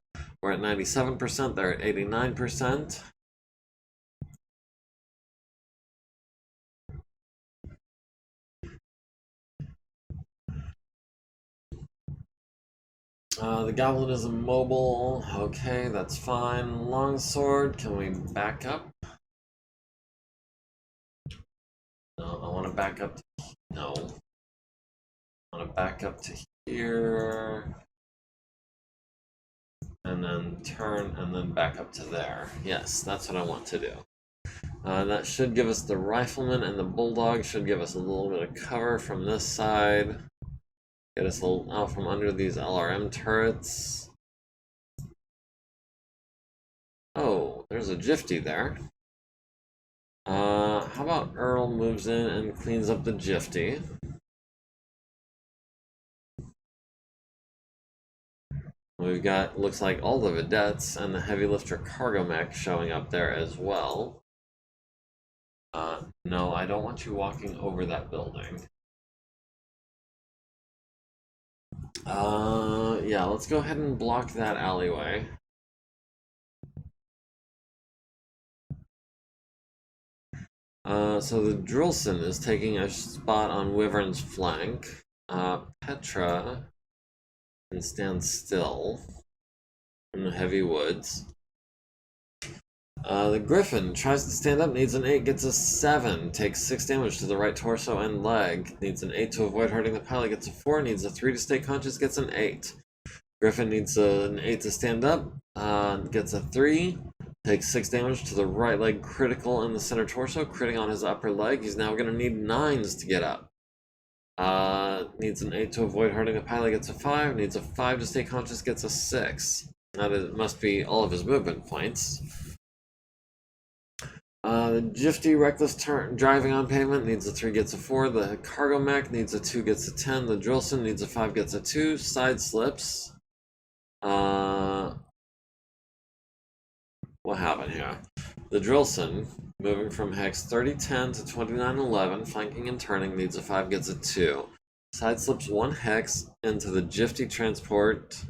We're at 97%, they're at 89%. The Goblin is immobile. Okay, that's fine. Longsword, can we back up? No, I want to back up to... No. I want to back up to here. And then turn, and then back up to there. Yes, that's what I want to do. That should give us the Rifleman, and the Bulldog should give us a little bit of cover from this side. Get us out from under these LRM turrets. Oh, there's a Jifty there. How about Earl moves in and cleans up the Jifty? We've got, looks like, all the Vedettes and the Heavy Lifter Cargo Mech showing up there as well. No, I don't want you walking over that building. Yeah, let's go ahead and block that alleyway. So the Drillson is taking a spot on Wyvern's flank. Petra can stand still in the heavy woods. The Griffin tries to stand up, needs an 8, gets a 7, takes 6 damage to the right torso and leg, needs an 8 to avoid hurting the pilot, gets a 4, needs a 3 to stay conscious, gets an 8. Griffin needs an 8 to stand up, gets a 3, takes 6 damage to the right leg, critical in the center torso, critting on his upper leg. He's now going to need 9s to get up. Needs an 8 to avoid hurting the pilot, gets a 5, needs a 5 to stay conscious, gets a 6. That must be all of his movement points. The Jifty Reckless Driving on Pavement needs a 3, gets a 4. The Cargo Mech needs a 2, gets a 10. The Drillson needs a 5, gets a 2. Side slips. What happened here? The Drillson, moving from hex 3010 to 2911, flanking and turning, needs a 5, gets a 2. Side slips 1 hex into the Jifty Transport,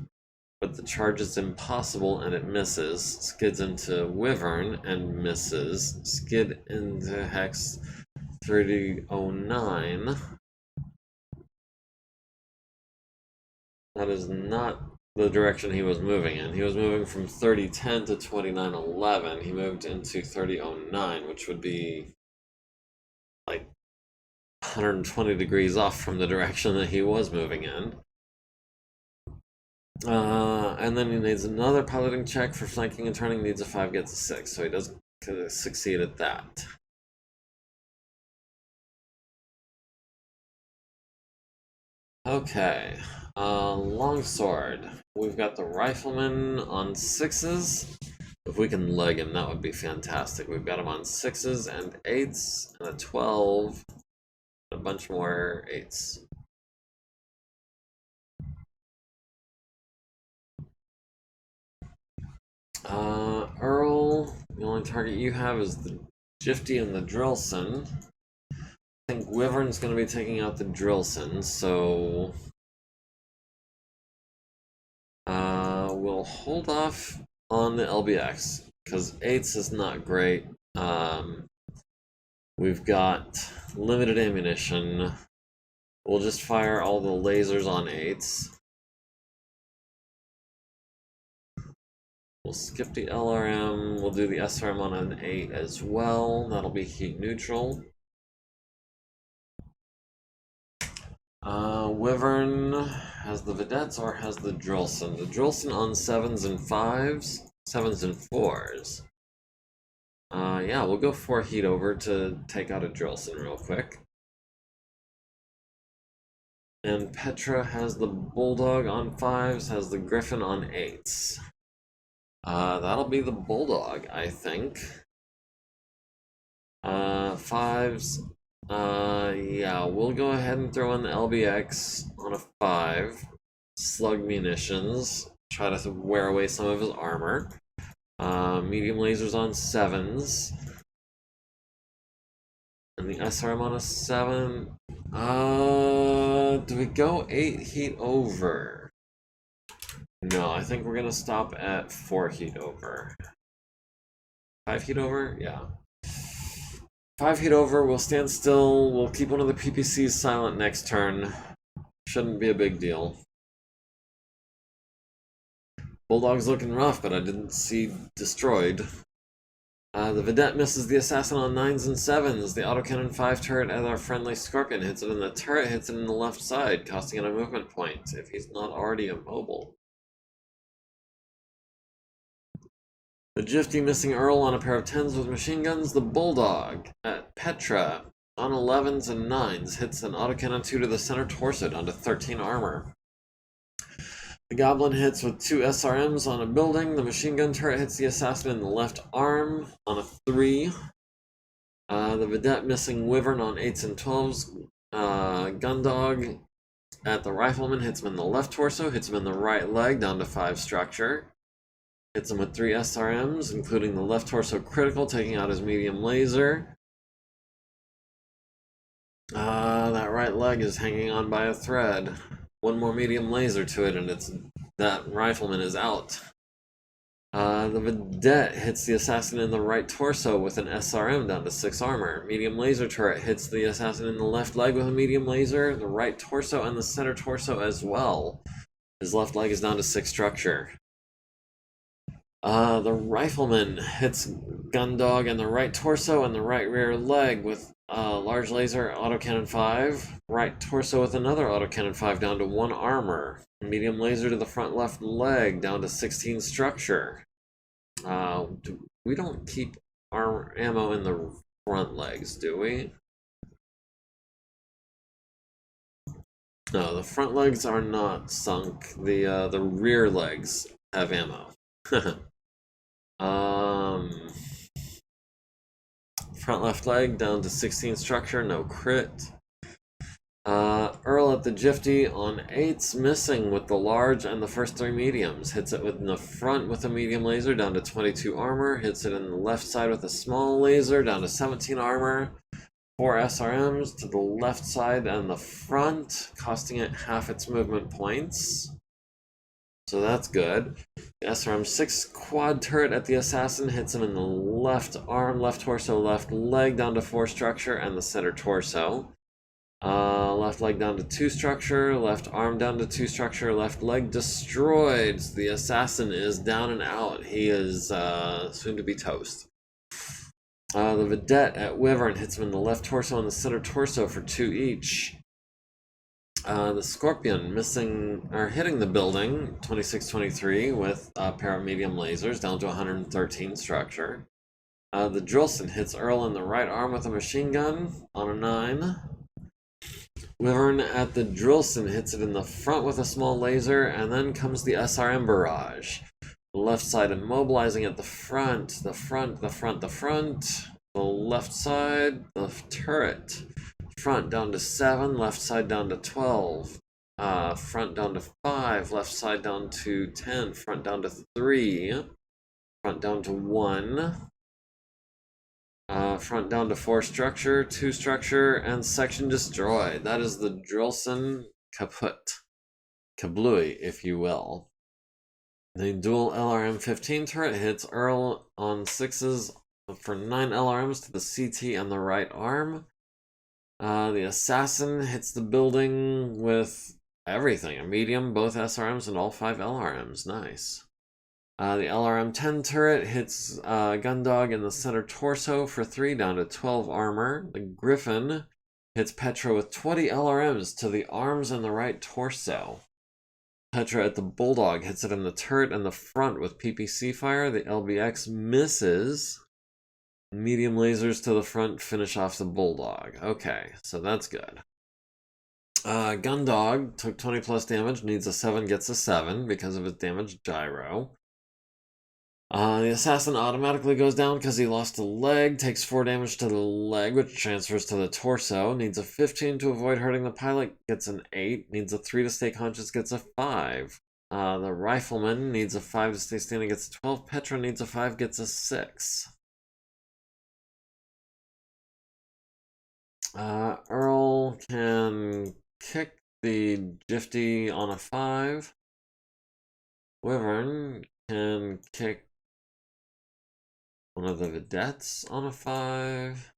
but the charge is impossible and it misses. Skids into Wyvern and misses. Skid into hex 3009. That is not the direction he was moving in. He was moving from 3010 to 2911. He moved into 3009, which would be like 120 degrees off from the direction that he was moving in. And then he needs another piloting check for flanking and turning, needs a 5, gets a 6, so he does succeed at that. Okay, longsword. We've got the rifleman on 6s. If we can leg him, that would be fantastic. We've got him on 6s and 8s and a 12, a bunch more 8s. Earl, the only target you have is the Jifty and the Drillson. I think Wyvern's going to be taking out the Drillson, so we'll hold off on the LBX, because 8s is not great. We've got limited ammunition. We'll just fire all the lasers on 8s. We'll skip the LRM, we'll do the SRM on an 8 as well. That'll be heat neutral. Wyvern has the Vedettes or has the Drillson. The Drillson on 7s and 5s, 7s and 4s. Yeah, we'll go 4 heat over to take out a Drillson real quick. And Petra has the Bulldog on 5s, has the Griffin on 8s. That'll be the Bulldog, I think. 5s. Yeah, we'll go ahead and throw in the LBX on a 5. Slug munitions. Try to wear away some of his armor. Medium lasers on 7s. And the SRM on a 7. Do we go 8 heat over? No, I think we're gonna stop at 4 heat over. 5 heat over? Yeah. 5 heat over, we'll stand still, we'll keep one of the PPCs silent next turn. Shouldn't be a big deal. Bulldog's looking rough, but I didn't see destroyed. The Vedette misses the Assassin on 9s and 7s. The Autocannon 5 turret as our friendly Scorpion hits it in the turret, hits it in the left side, costing it a movement point, if he's not already immobile. The Jifty missing Earl on a pair of 10s with machine guns. The Bulldog at Petra on 11s and 9s hits an autocannon 2 to the center torso down to 13 armor. The Goblin hits with 2 SRMs on a building. The machine gun turret hits the Assassin in the left arm on a 3. The Vedette missing Wyvern on 8s and 12s. Gundog at the Rifleman hits him in the left torso, hits him in the right leg down to 5 structure. Hits him with 3 SRMs, including the left torso critical, taking out his medium laser. That right leg is hanging on by a thread. One more medium laser to it, and that Rifleman is out. The Vedette hits the Assassin in the right torso with an SRM down to 6 armor. Medium laser turret hits the Assassin in the left leg with a medium laser, the right torso, and the center torso as well. His left leg is down to 6 structure. The rifleman hits Gundog in the right torso and the right rear leg with large laser autocannon 5. Right torso with another autocannon 5 down to 1 armor. Medium laser to the front left leg down to 16 structure. We don't keep our ammo in the front legs, do we? No, the front legs are not sunk. The rear legs have ammo. Front left leg down to 16 structure, no crit. Earl at the Jifty on 8s, missing with the large and the first 3 mediums. Hits it in the front with a medium laser down to 22 armor. Hits it in the left side with a small laser down to 17 armor. 4 SRMs to the left side and the front, costing it half its movement points. So that's good. The SRM 6 quad turret at the assassin hits him in the left arm, left torso, left leg down to 4 structure, and the center torso. Left leg down to 2 structure, left arm down to 2 structure, left leg destroyed. The assassin is down and out. He is soon to be toast. The Vedette at Wyvern hits him in the left torso and the center torso for 2 each. The Scorpion hitting the building, 26-23, with a pair of medium lasers down to 113 structure. The Drillson hits Earl in the right arm with a machine gun on a 9. Wyvern at the Drillson hits it in the front with a small laser, and then comes the SRM barrage. The left side immobilizing at the front, the front, the front, the front. The left side, the turret. Front down to 7, left side down to 12. Front down to 5, left side down to 10, front down to 3, front down to 1. Front down to 4 structure, 2 structure, and section destroyed. That is the Drillson kaput. Kablooey, if you will. The dual LRM-15 turret hits Earl on 6s for 9 LRMs to the CT and the right arm. The assassin hits the building with everything. A medium, both SRMs, and all 5 LRMs. Nice. The LRM-10 turret hits Gundog in the center torso for 3 down to 12 armor. The Griffin hits Petra with 20 LRMs to the arms and the right torso. Petra at the Bulldog hits it in the turret and the front with PPC fire. The LBX misses. Medium lasers to the front finish off the Bulldog. Okay, so that's good. Gundog took 20 plus damage, needs a 7, gets a 7 because of his damage gyro. The assassin automatically goes down because he lost a leg, takes 4 damage to the leg, which transfers to the torso. Needs a 15 to avoid hurting the pilot, gets an 8. Needs a 3 to stay conscious, gets a 5. The rifleman needs a 5 to stay standing, gets a 12. Petra needs a 5, gets a 6. Earl can kick the Jifty on a 5. Wyvern can kick one of the Vedettes on a 5.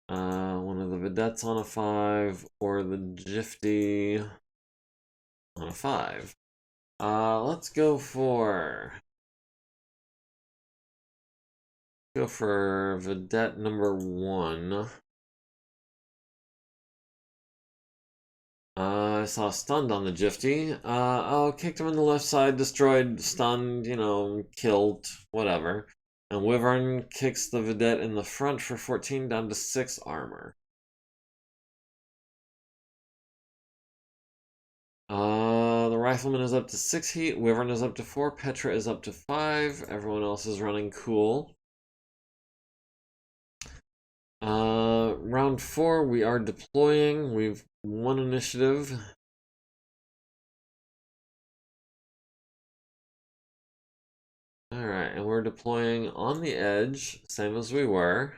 One of the Vedettes on a 5, or the Jifty on a 5. Let's go for Vedette number 1. I saw stunned on the Jifty. Kicked him in the left side, destroyed, stunned, killed, whatever. And Wyvern kicks the Vedette in the front for 14 down to 6 armor. The Rifleman is up to 6 heat, Wyvern is up to 4, Petra is up to 5, everyone else is running cool. Round 4, we are deploying. We've won initiative. Alright, and we're deploying on the edge, same as we were.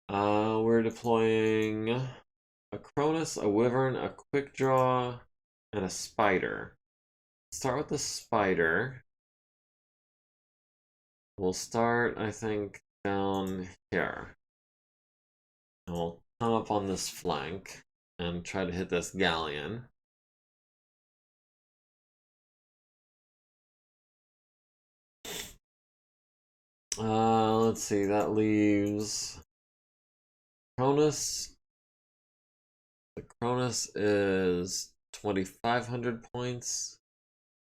We're deploying a Cronus, a Wyvern, a Quick Draw, and a Spider. Start with the Spider. We'll start, I think, down here. And we'll come up on this flank and try to hit this galleon. Let's see, that leaves Cronus. The Cronus is 2,500 points.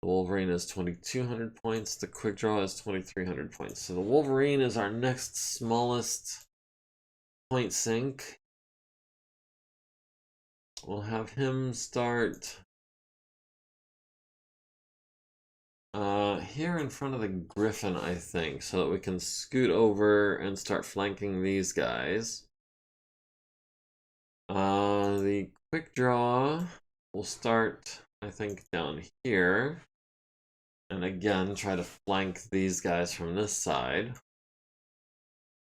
The Wolverine is 2,200 points. The Quick Draw is 2,300 points. So the Wolverine is our next smallest point sink. We'll have him start here in front of the Griffin, I think, so that we can scoot over and start flanking these guys. The Quick Draw will start, I think, down here. And again, try to flank these guys from this side.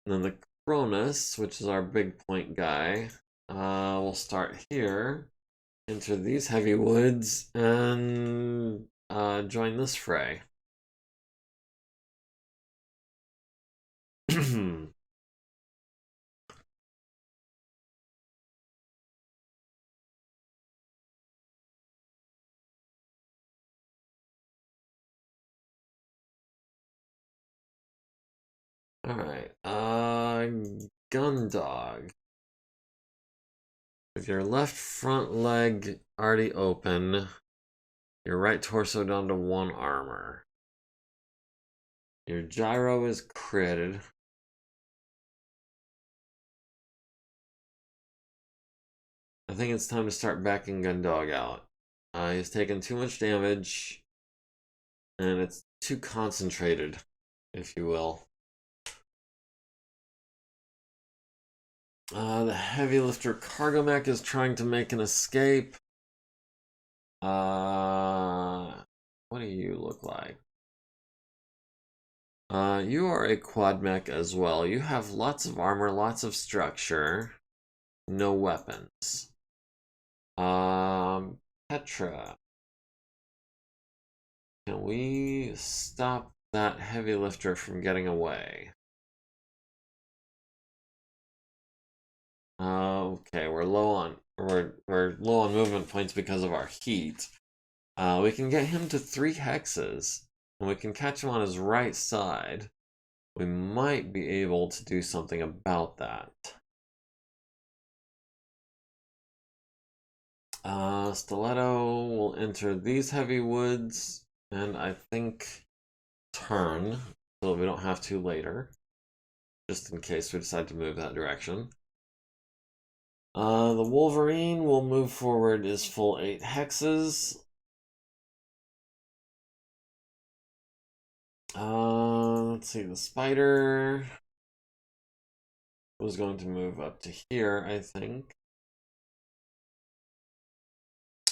And then the Cronus, which is our big point guy, will start here, enter these heavy woods, and join this fray. Alright, Gundog. With your left front leg already open, your right torso down to 1 armor. Your gyro is critted. I think it's time to start backing Gundog out. He's taken too much damage, and it's too concentrated, if you will. The heavy lifter MegaMek is trying to make an escape. What do you look like? You are a quad mech as well. You have lots of armor, lots of structure, no weapons. Petra. Can we stop that heavy lifter from getting away? Okay, we're low on movement points because of our heat. We can get him to 3 hexes, and we can catch him on his right side. We might be able to do something about that. Stiletto will enter these heavy woods, and I think turn, so we don't have to later, just in case we decide to move that direction. The Wolverine will move forward his full 8 hexes. Let's see, the Spider was going to move up to here, I think.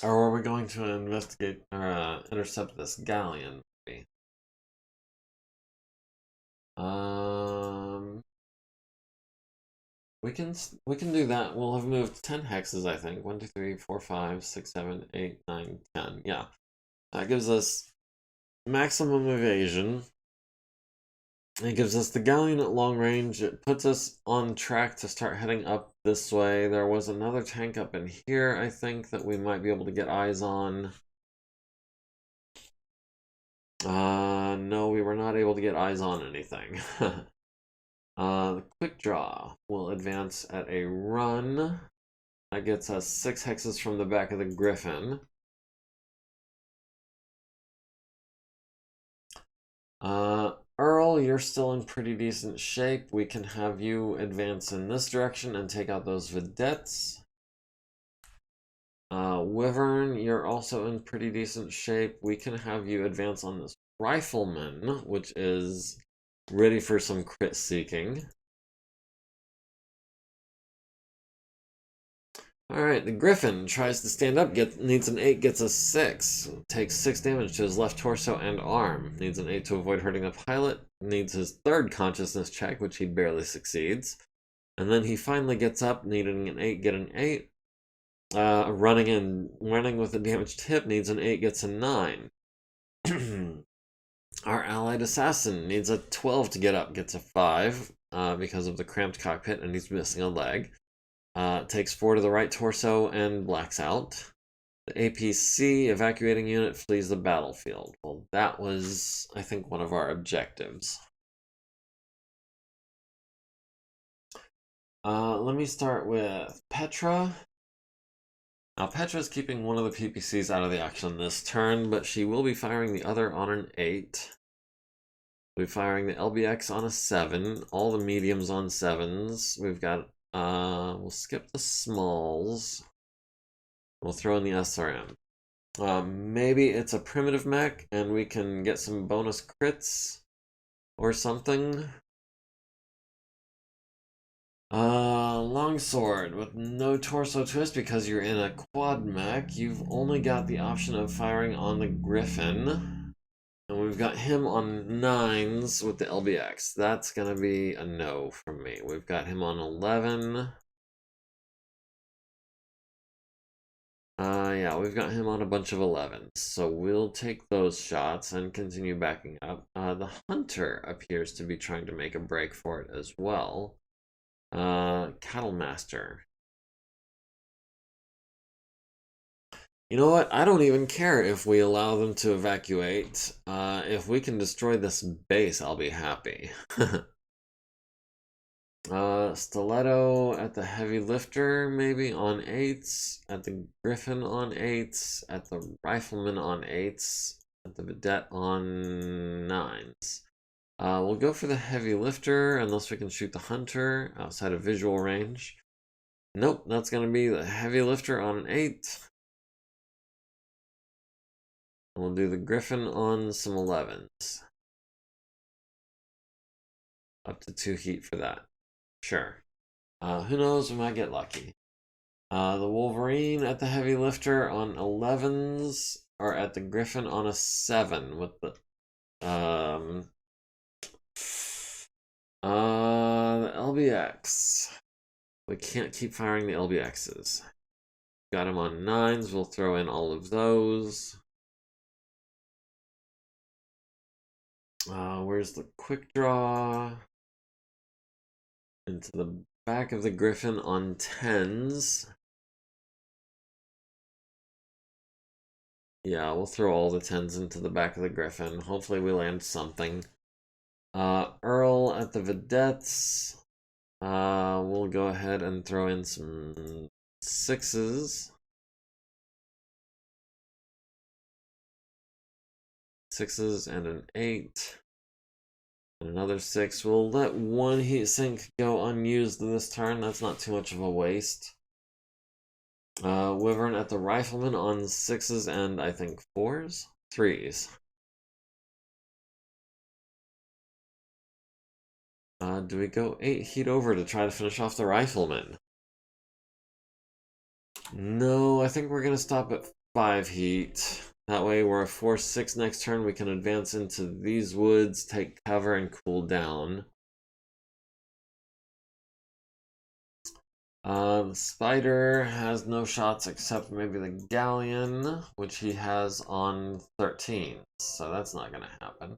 Or are we going to investigate or intercept this galleon? Maybe? We can do that. We'll have moved 10 hexes, I think. 1, 2, 3, 4, 5, 6, 7, 8, 9, 10. Yeah. That gives us maximum evasion. It gives us the galleon at long range. It puts us on track to start heading up this way. There was another tank up in here, I think, that we might be able to get eyes on. No, we were not able to get eyes on anything. The Quick Draw will advance at a run. That gets us 6 hexes from the back of the Griffin. Earl, you're still in pretty decent shape. We can have you advance in this direction and take out those vedettes. Wyvern, you're also in pretty decent shape. We can have you advance on this Rifleman, which is ready for some crit seeking. Alright, the Griffin tries to stand up, needs an 8, gets a 6. Takes 6 damage to his left torso and arm. Needs an 8 to avoid hurting the pilot. Needs his 3rd consciousness check, which he barely succeeds. And then he finally gets up, needing an 8, get an 8. Running with a damaged hip, needs an 8, gets a 9. Our allied assassin needs a 12 to get up, gets a 5 because of the cramped cockpit, and he's missing a leg. Takes 4 to the right torso and blacks out. The APC evacuating unit flees the battlefield. Well, that was, I think, one of our objectives. Let me start with Petra. Now, Petra's keeping one of the PPCs out of the action this turn, but she will be firing the other on an 8. We'll be firing the LBX on a 7, all the mediums on 7s. We've got, we'll skip the smalls. We'll throw in the SRM. Maybe it's a primitive mech, and we can get some bonus crits or something. Longsword with no torso twist because you're in a quad mech. You've only got the option of firing on the Griffin. And we've got him on 9s with the LBX. That's gonna be a no from me. We've got him on 11. Yeah, we've got him on a bunch of 11s. So we'll take those shots and continue backing up. The Hunter appears to be trying to make a break for it as well. Cattle Master. You know what? I don't even care if we allow them to evacuate. If we can destroy this base, I'll be happy. Stiletto at the Heavy Lifter, maybe on 8s. At the Griffin on 8s. At the Rifleman on 8s. At the Vedette on 9s. We'll go for the Heavy Lifter, unless we can shoot the Hunter outside of visual range. Nope, that's going to be the Heavy Lifter on an 8. And we'll do the Griffin on some 11s. Up to 2 heat for that. Sure. Who knows, we might get lucky. The Wolverine at the Heavy Lifter on 11s, or at the Griffin on a 7 with the LBX. We can't keep firing the LBXs. Got him on 9s, we'll throw in all of those. Where's the quick draw? Into the back of the Griffin on 10s. Yeah, we'll throw all the 10s into the back of the Griffin. Hopefully we land something. Earl at the Vedettes. We'll go ahead and throw in some 6s. 6s and an 8. And another 6. We'll let one heat sink go unused this turn. That's not too much of a waste. Wyvern at the Rifleman on 6s and I think 4s? 3s. Do we go 8 heat over to try to finish off the Rifleman? No, I think we're going to stop at 5 heat. That way we're a 4-6 next turn. We can advance into these woods, take cover, and cool down. The Spider has no shots except maybe the Galleon, which he has on 13. So that's not going to happen.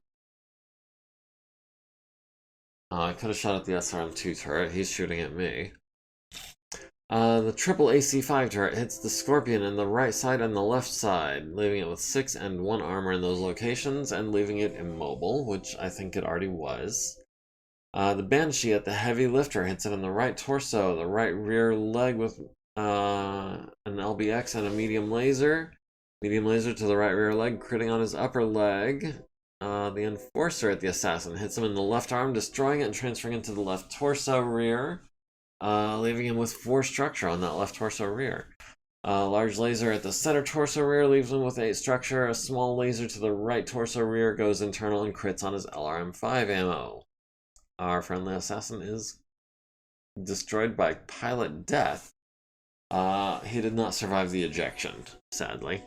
I could have shot at the SRM2 turret. He's shooting at me. The triple AC5 turret hits the Scorpion in the right side and the left side, leaving it with 6 and 1 armor in those locations, and leaving it immobile, which I think it already was. The Banshee at the Heavy Lifter hits it in the right torso, the right rear leg with an LBX and a medium laser. Medium laser to the right rear leg, critting on his upper leg. The Enforcer at the Assassin hits him in the left arm, destroying it and transferring it to the left torso rear. Leaving him with 4 structure on that left torso rear. Large laser at the center torso rear leaves him with 8 structure. A small laser to the right torso rear goes internal and crits on his LRM5 ammo. Our friendly assassin is destroyed by pilot death. He did not survive the ejection, sadly.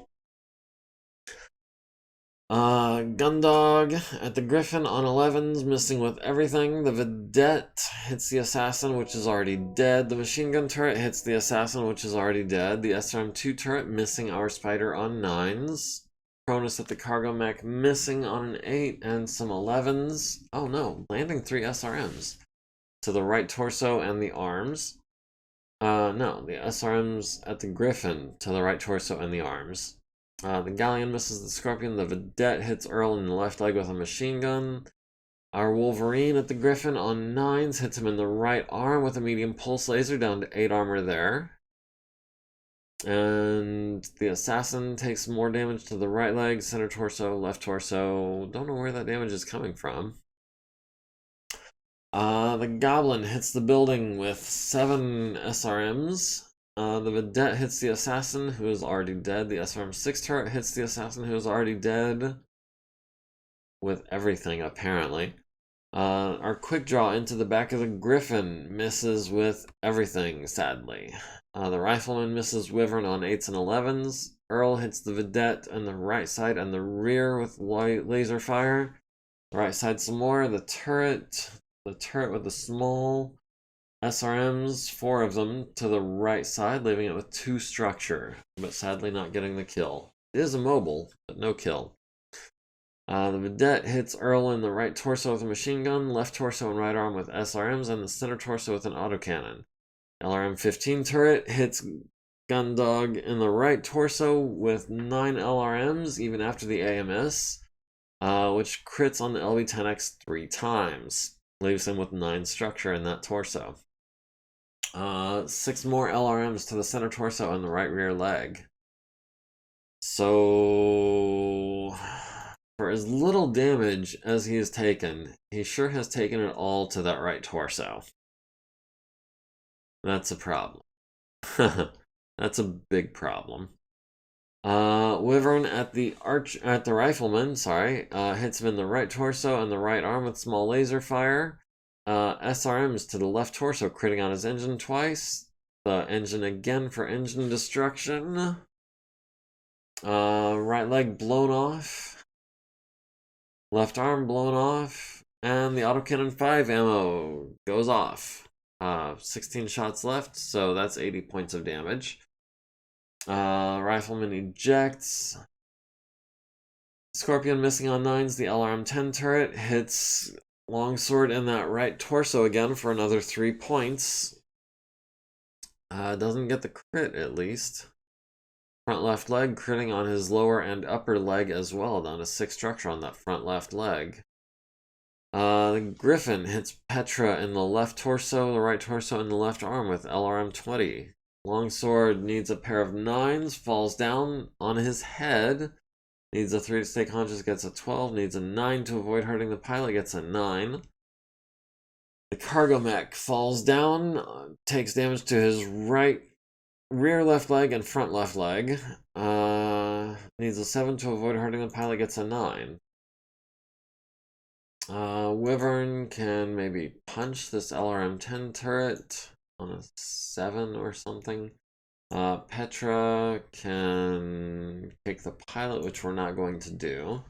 Gundog at the Griffin on 11s, missing with everything. The Vedette hits the Assassin, which is already dead. The Machine Gun turret hits the Assassin, which is already dead. The SRM2 turret missing our Spider on 9s. Cronus at the Cargo Mech missing on an 8 and some 11s. Oh no, landing 3 SRMs. To the right torso and the arms. No, the SRMs at the Griffin to the right torso and the arms. The Galleon misses the Scorpion. The Vedette hits Earl in the left leg with a machine gun. Our Wolverine at the Griffin on 9s hits him in the right arm with a medium pulse laser, down to 8 armor there. And the Assassin takes more damage to the right leg, center torso, left torso. Don't know where that damage is coming from. The Goblin hits the building with 7 SRMs. The Vedette hits the Assassin, who is already dead. The SRM 6 turret hits the Assassin, who is already dead. With everything, apparently. Our quick draw into the back of the Griffin misses with everything, sadly. The Rifleman misses Wyvern on 8s and 11s. Earl hits the Vedette on the right side and the rear with laser fire. The right side some more. The turret with the small SRMs, 4 of them, to the right side, leaving it with 2 structure, but sadly not getting the kill. It is immobile, but no kill. The Vedette hits Earl in the right torso with a machine gun, left torso and right arm with SRMs, and the center torso with an autocannon. LRM-15 turret hits Gundog in the right torso with 9 LRMs, even after the AMS, which crits on the LB-10X 3 times. Leaves him with 9 structure in that torso. 6 more LRMs to the center torso and the right rear leg. So, for as little damage as he has taken, he sure has taken it all to that right torso. That's a problem. That's a big problem. Wyvern at the Rifleman, hits him in the right torso and the right arm with small laser fire. SRMs to the left torso, critting on his engine twice. The engine again for engine destruction. Right leg blown off. Left arm blown off. And the autocannon 5 ammo goes off. 16 shots left, so that's 80 points of damage. Rifleman ejects. Scorpion missing on 9s. The LRM-10 turret hits Longsword in that right torso again for another 3 points. Doesn't get the crit, at least. Front left leg critting on his lower and upper leg as well, down to 6 structure on that front left leg. The Griffin hits Petra in the left torso, the right torso, and the left arm with LRM-20. Longsword needs a pair of 9s, falls down on his head. Needs a 3 to stay conscious, gets a 12. Needs a 9 to avoid hurting the pilot, gets a 9. The cargo mech falls down, takes damage to his rear left leg and front left leg. Needs a 7 to avoid hurting the pilot, gets a 9. Wyvern can maybe punch this LRM-10 turret on a 7 or something. Petra can kick the pilot, which we're not going to do.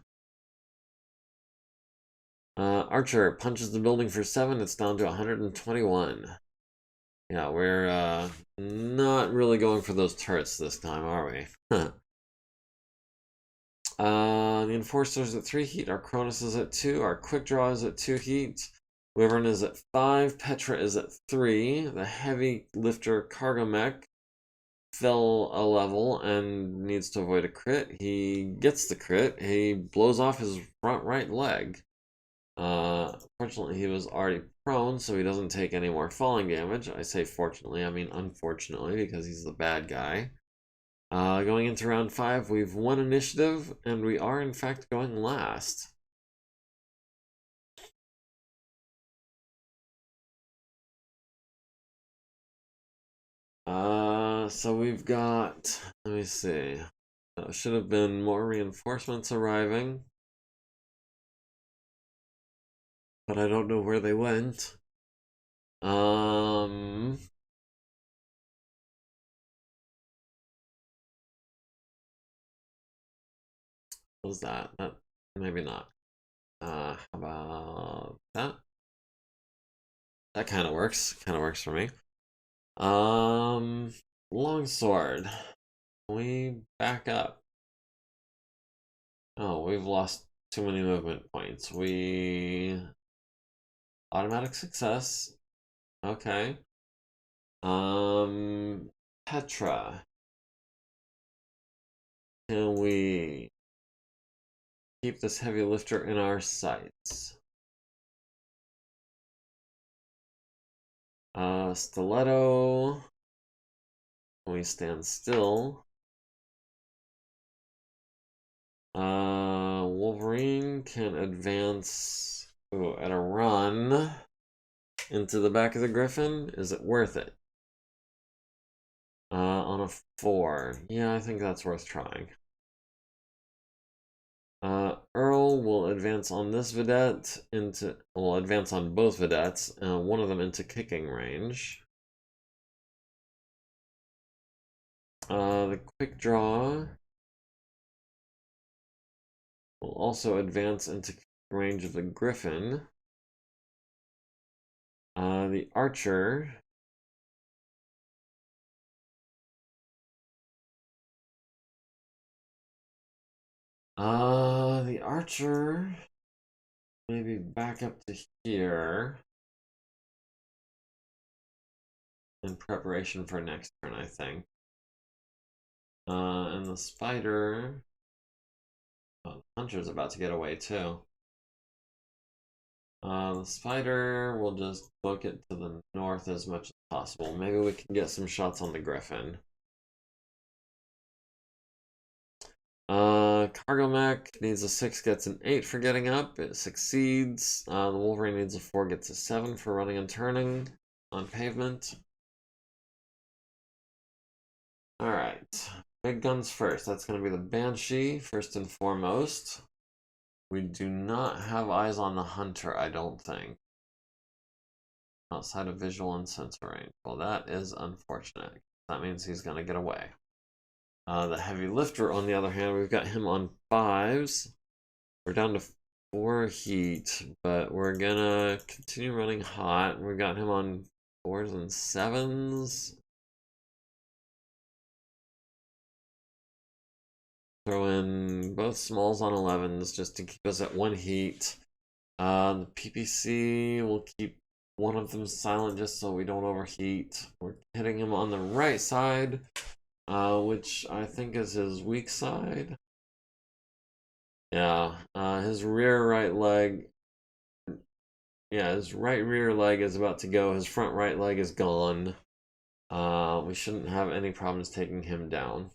Archer punches the building for 7. It's down to 121. Yeah, we're not really going for those turrets this time, are we? The Enforcer's at 3 heat. Our Cronus is at 2. Our Quick Draw is at 2 heat. Wyvern is at 5. Petra is at 3. The Heavy Lifter Cargo Mech fell a level and needs to avoid a crit. He gets the crit. He blows off his front right leg. Fortunately, he was already prone, so he doesn't take any more falling damage. I say fortunately, I mean unfortunately, because he's the bad guy. Going into round 5, we've won initiative, and we are in fact going last. So we've got, let me see, should have been more reinforcements arriving, but I don't know where they went. What was that? Maybe not. How about that? That kind of works. Kind of works for me. Longsword. Can we back up? Oh, we've lost too many movement points. Automatic success. Okay. Petra. Can we keep this heavy lifter in our sights? Stiletto. When we stand still. Wolverine can advance at a run into the back of the Griffin. Is it worth it? On a 4. Yeah, I think that's worth trying. Earl will advance on this Vedette will advance on both Vedettes, one of them into kicking range. The quick draw will also advance into range of the Griffin. The Archer the Archer maybe back up to here in preparation for next turn, I think. And the Spider, the Hunter's about to get away too. The Spider will just book it to the north as much as possible. Maybe we can get some shots on the Griffin. Cargo Mech needs a 6, gets an 8 for getting up. It succeeds. The Wolverine needs a 4, gets a 7 for running and turning on pavement. Alright. Big guns first. That's going to be the Banshee, first and foremost. We do not have eyes on the Hunter, I don't think. Outside of visual and sensor range. Well, that is unfortunate. That means he's going to get away. The Heavy Lifter, on the other hand, we've got him on 5s. We're down to 4 heat, but we're gonna continue running hot. We've got him on 4s and 7s. Throw in both smalls on 11s just to keep us at 1 heat. The PPC will keep one of them silent just so we don't overheat. We're hitting him on the right side. Which I think is his weak side. Yeah, his rear right leg. Yeah, his right rear leg is about to go. His front right leg is gone. We shouldn't have any problems taking him down.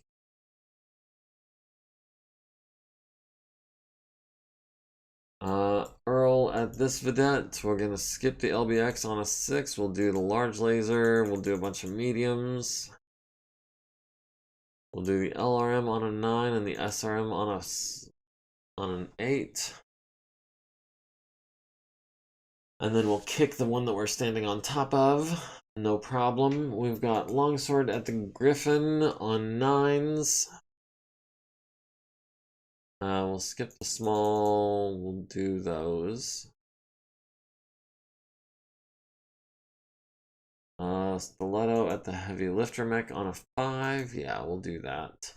Earl at this Vedette. We're going to skip the LBX on a 6. We'll do the large laser. We'll do a bunch of mediums. We'll do the LRM on a 9 and the SRM on an 8. And then we'll kick the one that we're standing on top of. No problem. We've got Longsword at the Griffin on 9s. We'll skip the small. We'll do those. Stiletto at the Heavy Lifter Mech on a 5. Yeah, we'll do that.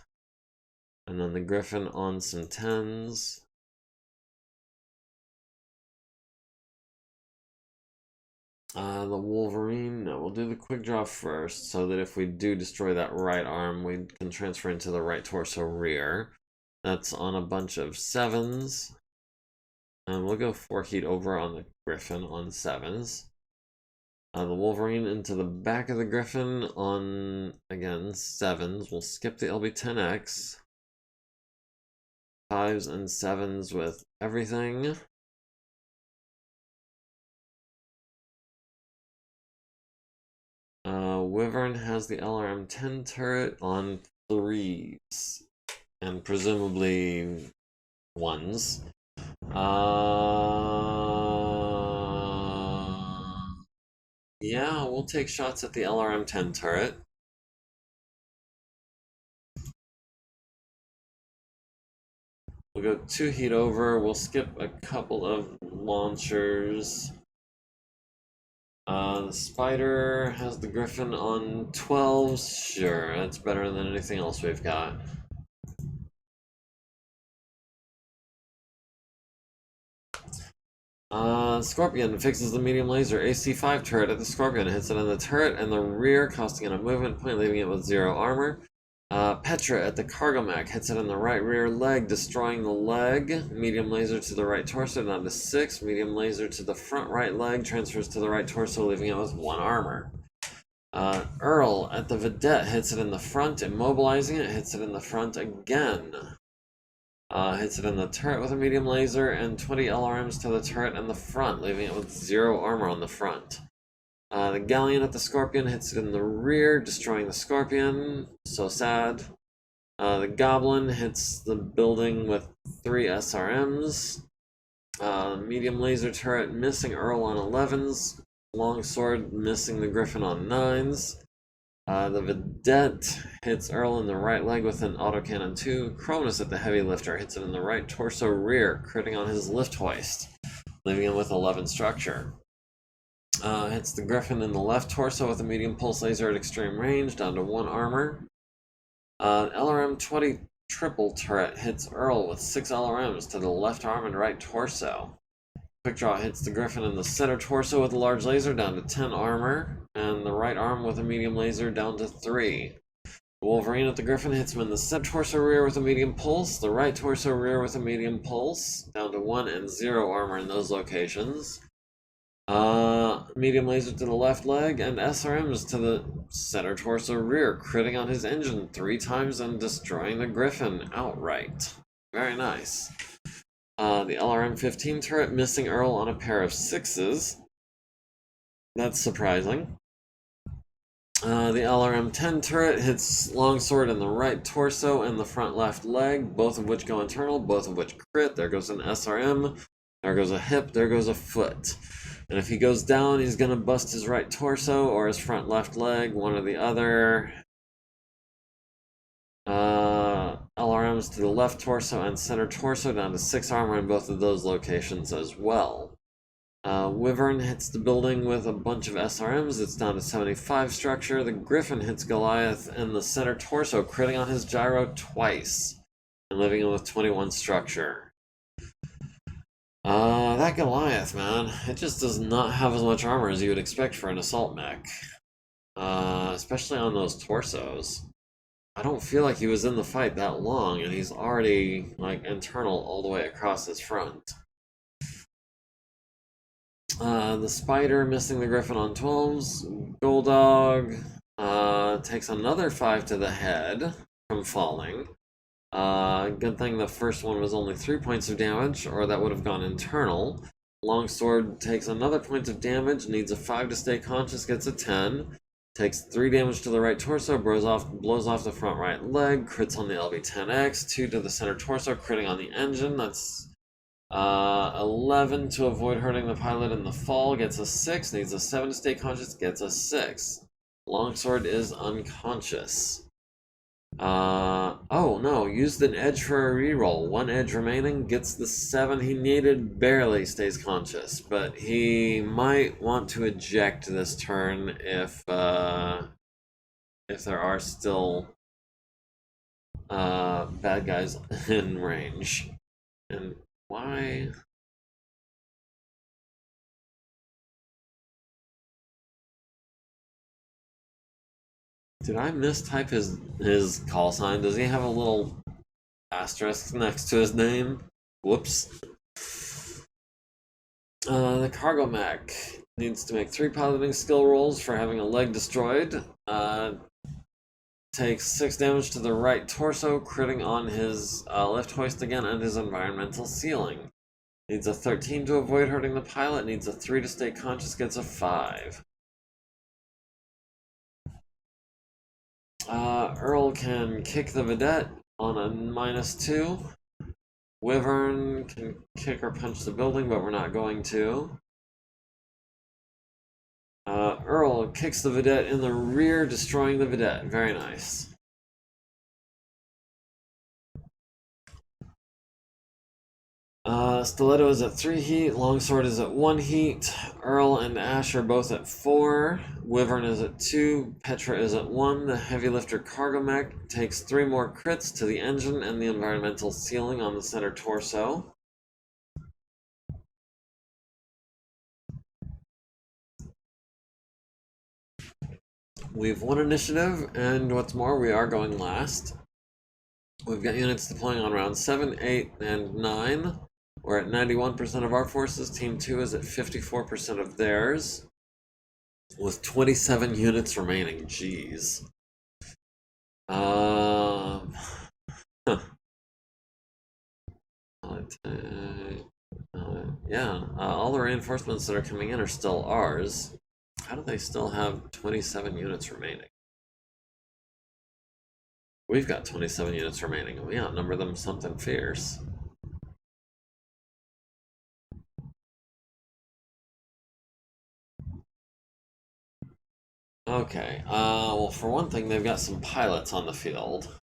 And then the Griffin on some 10s. The Wolverine, no, we'll do the quick draw first, so that if we do destroy that right arm, we can transfer into the right torso rear. That's on a bunch of 7s. And we'll go 4 heat over on the Griffin on 7s. The Wolverine into the back of the Griffin on, again, 7s. We'll skip the LB10X. 5s and 7s with everything. Wyvern has the LRM-10 turret on 3s. And presumably 1s. Yeah, we'll take shots at the LRM-10 turret. We'll go 2 heat over. We'll skip a couple of launchers. The Spider has the Griffin on 12s. Sure, that's better than anything else we've got. Scorpion fixes the medium laser AC5 turret at the Scorpion, hits it on the turret and the rear, costing it a movement point, leaving it with 0 armor. Petra at the cargo mech hits it in the right rear leg, destroying the leg. Medium laser to the right torso down to 6. Medium laser to the front right leg transfers to the right torso, leaving it with 1 armor. Earl at the vedette hits it in the front, immobilizing it, hits it in the front again. Hits it in the turret with a medium laser, and 20 LRMs to the turret in the front, leaving it with 0 armor on the front. The galleon at the scorpion hits it in the rear, destroying the scorpion. So sad. The goblin hits the building with 3 SRMs. Medium laser turret missing Earl on 11s. Longsword missing the griffin on 9s. The vedette hits Earl in the right leg with an autocannon 2. Cronus at the heavy lifter hits it in the right torso rear, critting on his lift hoist, leaving him with 11 structure. Hits the griffin in the left torso with a medium pulse laser at extreme range, down to 1 armor. LRM 20 triple turret hits Earl with 6 LRMs to the left arm and right torso. Quick draw hits the griffin in the center torso with a large laser, down to 10 armor, and the right arm with a medium laser down to 3. The Wolverine at the griffin hits him in the center torso rear with a medium pulse, the right torso rear with a medium pulse, down to 1 and 0 armor in those locations. Medium laser to the left leg, and SRMs to the center torso rear, critting on his engine 3 times and destroying the griffin outright. Very nice. The LRM 15 turret missing Earl on a pair of 6s. That's surprising. The LRM 10 turret hits Longsword in the right torso and the front left leg, both of which go internal, both of which crit. There goes an SRM, there goes a hip, there goes a foot. And if he goes down, he's going to bust his right torso or his front left leg, one or the other. LRMs to the left torso and center torso, down to 6 armor in both of those locations as well. Wyvern hits the building with a bunch of SRMs, it's down to 75 structure. The Griffin hits Goliath in the center torso, critting on his gyro twice, and leaving him with 21 structure. That Goliath, man, it just does not have as much armor as you would expect for an assault mech. Especially on those torsos. I don't feel like he was in the fight that long, and he's already, like, internal all the way across his front. The Spider missing the Griffin on 12s. Goldog takes another 5 to the head from falling. Good thing the first one was only 3 points of damage, or that would have gone internal. Longsword takes another point of damage, needs a 5 to stay conscious, gets a 10. Takes 3 damage to the right torso, blows off the front right leg, crits on the LV-10X, 2 to the center torso, critting on the engine. That's 11 to avoid hurting the pilot in the fall, gets a 6, needs a 7 to stay conscious, gets a 6. Longsword is unconscious. Oh no, used an edge for a reroll. 1 edge remaining, gets the 7 he needed, barely stays conscious. But he might want to eject this turn if there are still bad guys in range. And why? Did I mistype his call sign? Does he have a little asterisk next to his name? Whoops. The cargo mech needs to make 3 piloting skill rolls for having a leg destroyed. Takes 6 damage to the right torso, critting on his lift hoist again and his environmental sealing. Needs a 13 to avoid hurting the pilot, needs a 3 to stay conscious, gets a 5. Earl can kick the vedette on a -2. Wyvern can kick or punch the building, but we're not going to. Earl kicks the vedette in the rear, destroying the vedette. Very nice. Stiletto is at 3 heat, Longsword is at 1 heat, Earl and Ash are both at 4, Wyvern is at 2, Petra is at 1, the heavy lifter cargo mech takes 3 more crits to the engine and the environmental sealing on the center torso. We've won initiative, and what's more, we are going last. We've got units deploying on round 7, 8, and 9. We're at 91% of our forces. Team 2 is at 54% of theirs, with 27 units remaining. Jeez. Yeah, all the reinforcements that are coming in are still ours. How do they still have 27 units remaining? We've got 27 units remaining, and we outnumber them something fierce. Okay, well, for one thing, they've got some pilots on the field.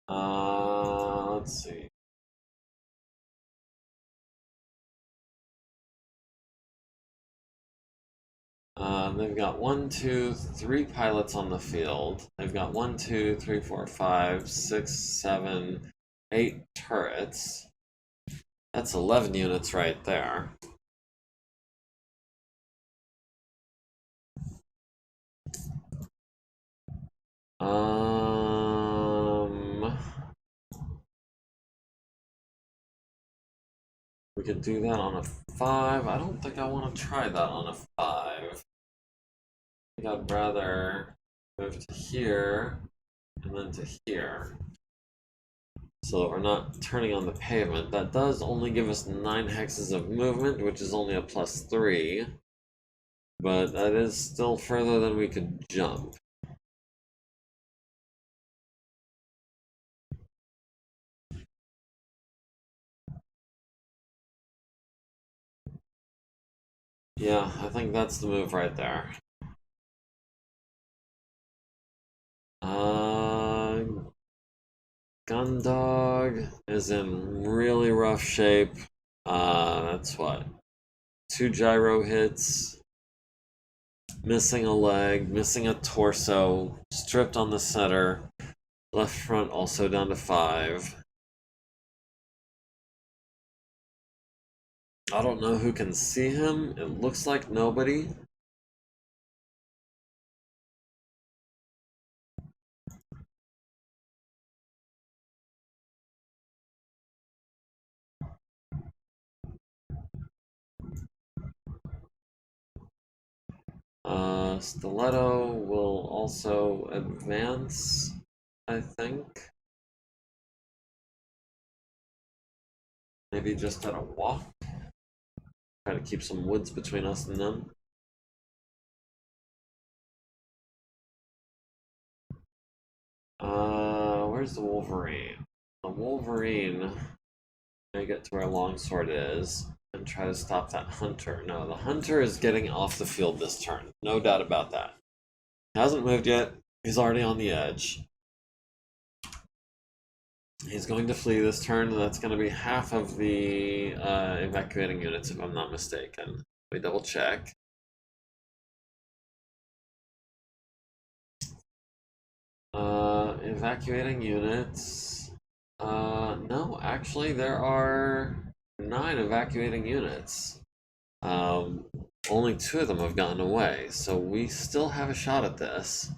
Let's see. They've got 1, 2, 3 pilots on the field. They've got 1, 2, 3, 4, 5, 6, 7, 8 turrets. That's 11 units right there. We could do that on a 5. I don't think I want to try that on a 5. I think I'd rather move to here and then to here, so that we're not turning on the pavement. That does only give us 9 hexes of movement, which is only a +3, but that is still further than we could jump. Yeah, I think that's the move right there. Gundog is in really rough shape. That's what? 2 gyro hits, missing a leg, missing a torso, stripped on the center, left front also down to 5. I don't know who can see him. It looks like nobody. Stiletto will also advance, I think. Maybe just at a walk. Try to keep some woods between us and them. Where's the Wolverine? The Wolverine may get to where Longsword is and try to stop that Hunter. No, the Hunter is getting off the field this turn. No doubt about that. He hasn't moved yet. He's already on the edge. He's going to flee this turn, and that's going to be half of the evacuating units, if I'm not mistaken. Let me double check. Evacuating units. No, actually, there are 9 evacuating units. Only 2 of them have gotten away, so we still have a shot at this.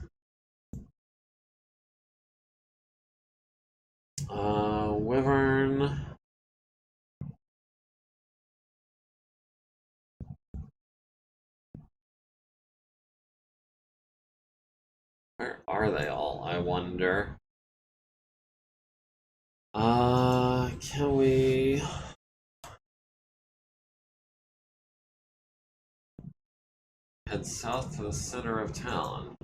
Wyvern. Where are they all, I wonder? Can we... head south to the center of town?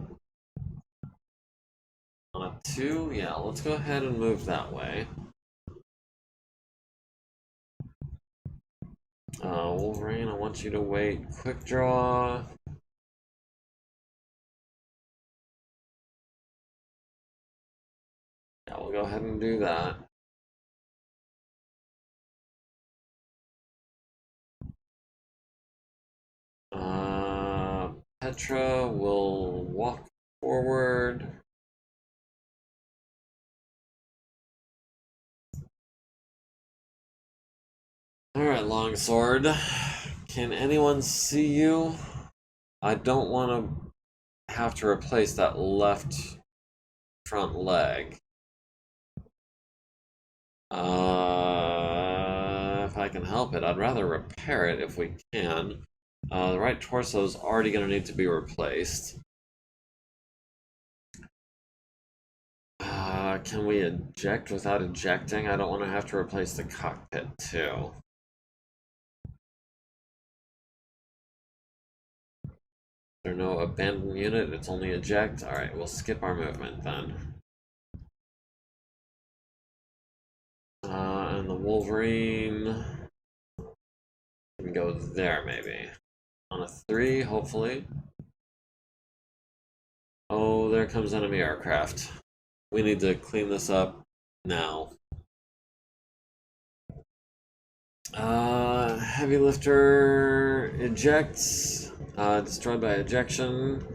On a 2? Yeah, let's go ahead and move that way. Wolverine, I want you to wait. Quick draw. Yeah, we'll go ahead and do that. Petra will walk forward. Alright, Longsword. Can anyone see you? I don't want to have to replace that left front leg. If I can help it, I'd rather repair it if we can. The right torso is already going to need to be replaced. Can we eject without ejecting? I don't want to have to replace the cockpit too. There's no abandoned unit, it's only eject. Alright, we'll skip our movement then. And the Wolverine can go there maybe. On a 3, hopefully. Oh, there comes enemy aircraft. We need to clean this up now. Heavy lifter ejects. Destroyed by ejection.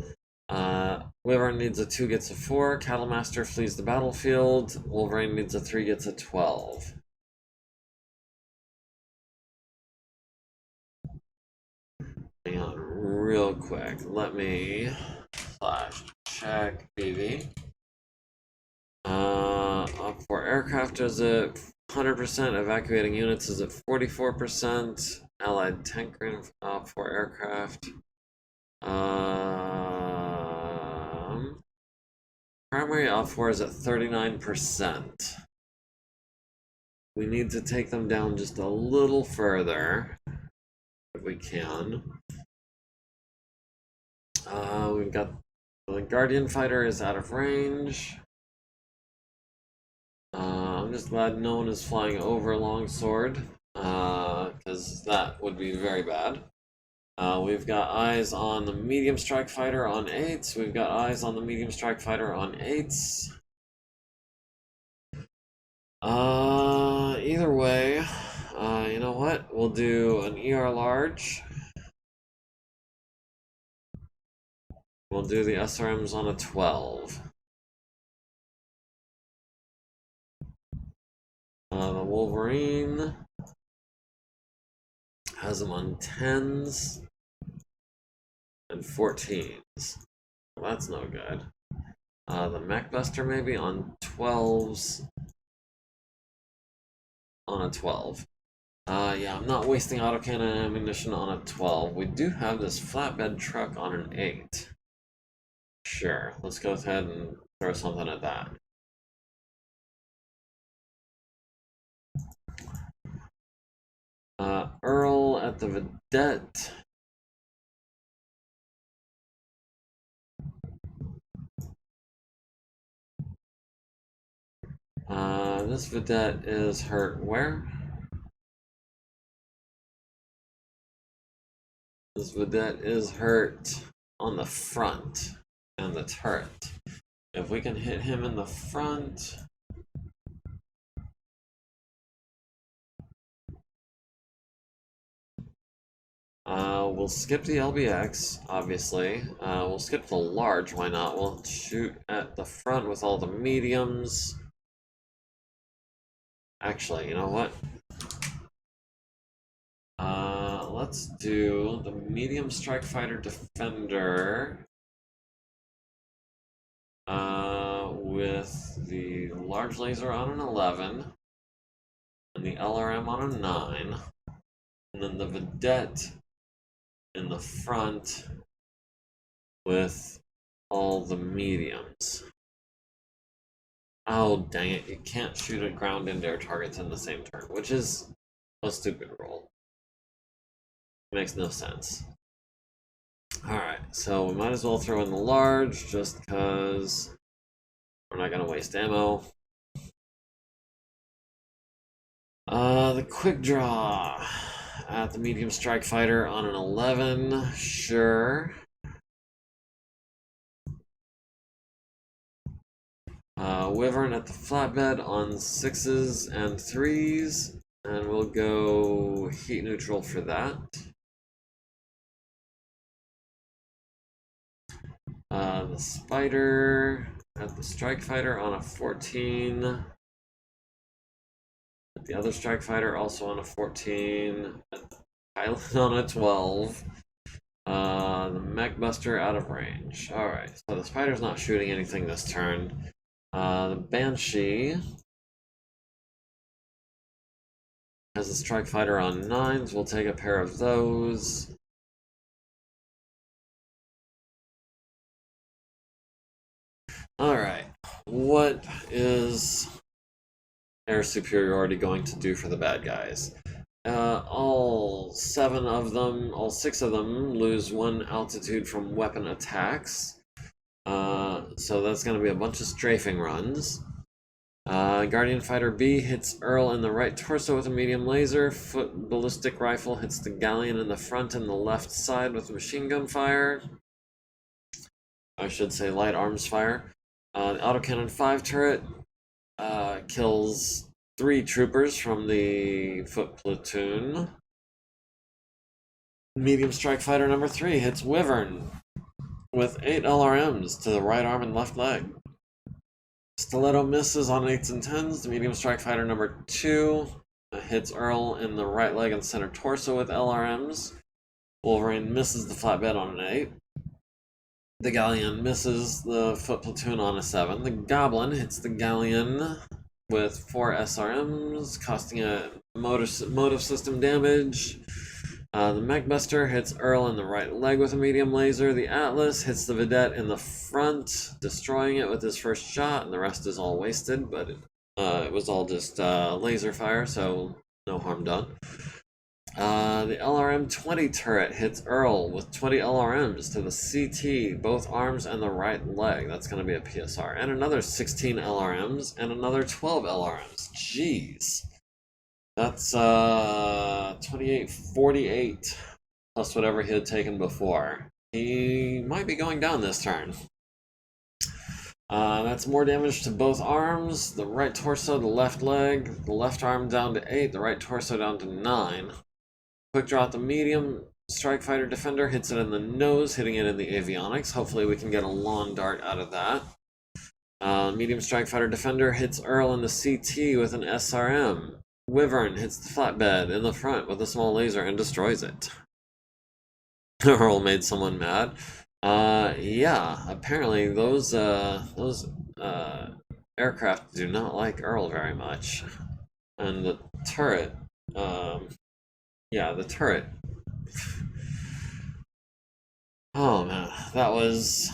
Wyvern needs a 2, gets a 4. Cattlemaster flees the battlefield. Wolverine needs a 3, gets a 12. Hang on real quick. Let me /check BV. Up for aircraft is at 100%. Evacuating units is at 44%. Allied tank up for aircraft. Primary op 4 is at 39%. We need to take them down just a little further if we can. We've got the Guardian fighter is out of range. I'm just glad no one is flying over Longsword, because that would be very bad. We've got eyes on the medium strike fighter on 8s. We've got eyes on the medium strike fighter on 8s. Either way, you know what? We'll do an ER large. We'll do the SRMs on a 12. The Wolverine has them on 10s and 14s. Well, that's no good. The Mech maybe on 12s. On a 12. Yeah, I'm not wasting autocannon ammunition on a 12. We do have this flatbed truck on an 8. Sure, let's go ahead and throw something at that. Earl at the Vedette. This Vedette is hurt where? This Vedette is hurt on the front and the turret. If we can hit him in the front, we'll skip the LBX, obviously. We'll skip the large, why not? We'll shoot at the front with all the mediums. Actually, you know what? Let's do the medium strike fighter defender with the large laser on an 11 and the LRM on a 9, and then the Vedette in the front with all the mediums. Oh, dang it, you can't shoot at ground and air targets in the same turn, which is a stupid rule. Makes no sense. Alright, so we might as well throw in the large, just because we're not going to waste ammo. The quick draw at the medium strike fighter on an 11, sure. Wyvern at the flatbed on 6s and 3s, and we'll go heat neutral for that. The Spider at the strike fighter on a 14. The other strike fighter also on a 14. Pilot on a 12. The Mech Buster out of range. Alright, so the Spider's not shooting anything this turn. The Banshee has a Strike Fighter on 9s. We'll take a pair of those. Alright, what is air superiority going to do for the bad guys? All 7 of them, all 6 of them lose 1 altitude from weapon attacks. So that's going to be a bunch of strafing runs. Guardian Fighter B hits Earl in the right torso with a medium laser. Foot ballistic rifle hits the Galleon in the front and the left side with machine gun fire. I should say light arms fire. The autocannon 5 turret kills 3 troopers from the foot platoon. Medium strike fighter number 3 hits Wyvern with 8 LRMs to the right arm and left leg. Stiletto misses on 8s and 10s. The medium strike fighter number 2 hits Earl in the right leg and center torso with LRMs. Wolverine misses the flatbed on an 8. The Galleon misses the foot platoon on a 7. The Goblin hits the Galleon with 4 SRMs, costing a motive system damage. The Mech Buster hits Earl in the right leg with a medium laser. The Atlas hits the Vedette in the front, destroying it with his first shot, and the rest is all wasted, but it was all just laser fire, so no harm done. The LRM-20 turret hits Earl with 20 LRMs to the CT, both arms and the right leg. That's going to be a PSR. And another 16 LRMs and another 12 LRMs. Jeez. That's 28, 48 plus whatever he had taken before. He might be going down this turn. That's more damage to both arms, the right torso, the left leg, the left arm down to 8, the right torso down to 9. Quick draw at the medium strike fighter defender, hits it in the nose, hitting it in the avionics. Hopefully we can get a lawn dart out of that. Medium strike fighter defender hits Earl in the CT with an SRM. Wyvern hits the flatbed in the front with a small laser and destroys it. Earl made someone mad. Yeah, apparently those aircraft do not like Earl very much. And the turret, yeah, the turret. Oh man, that was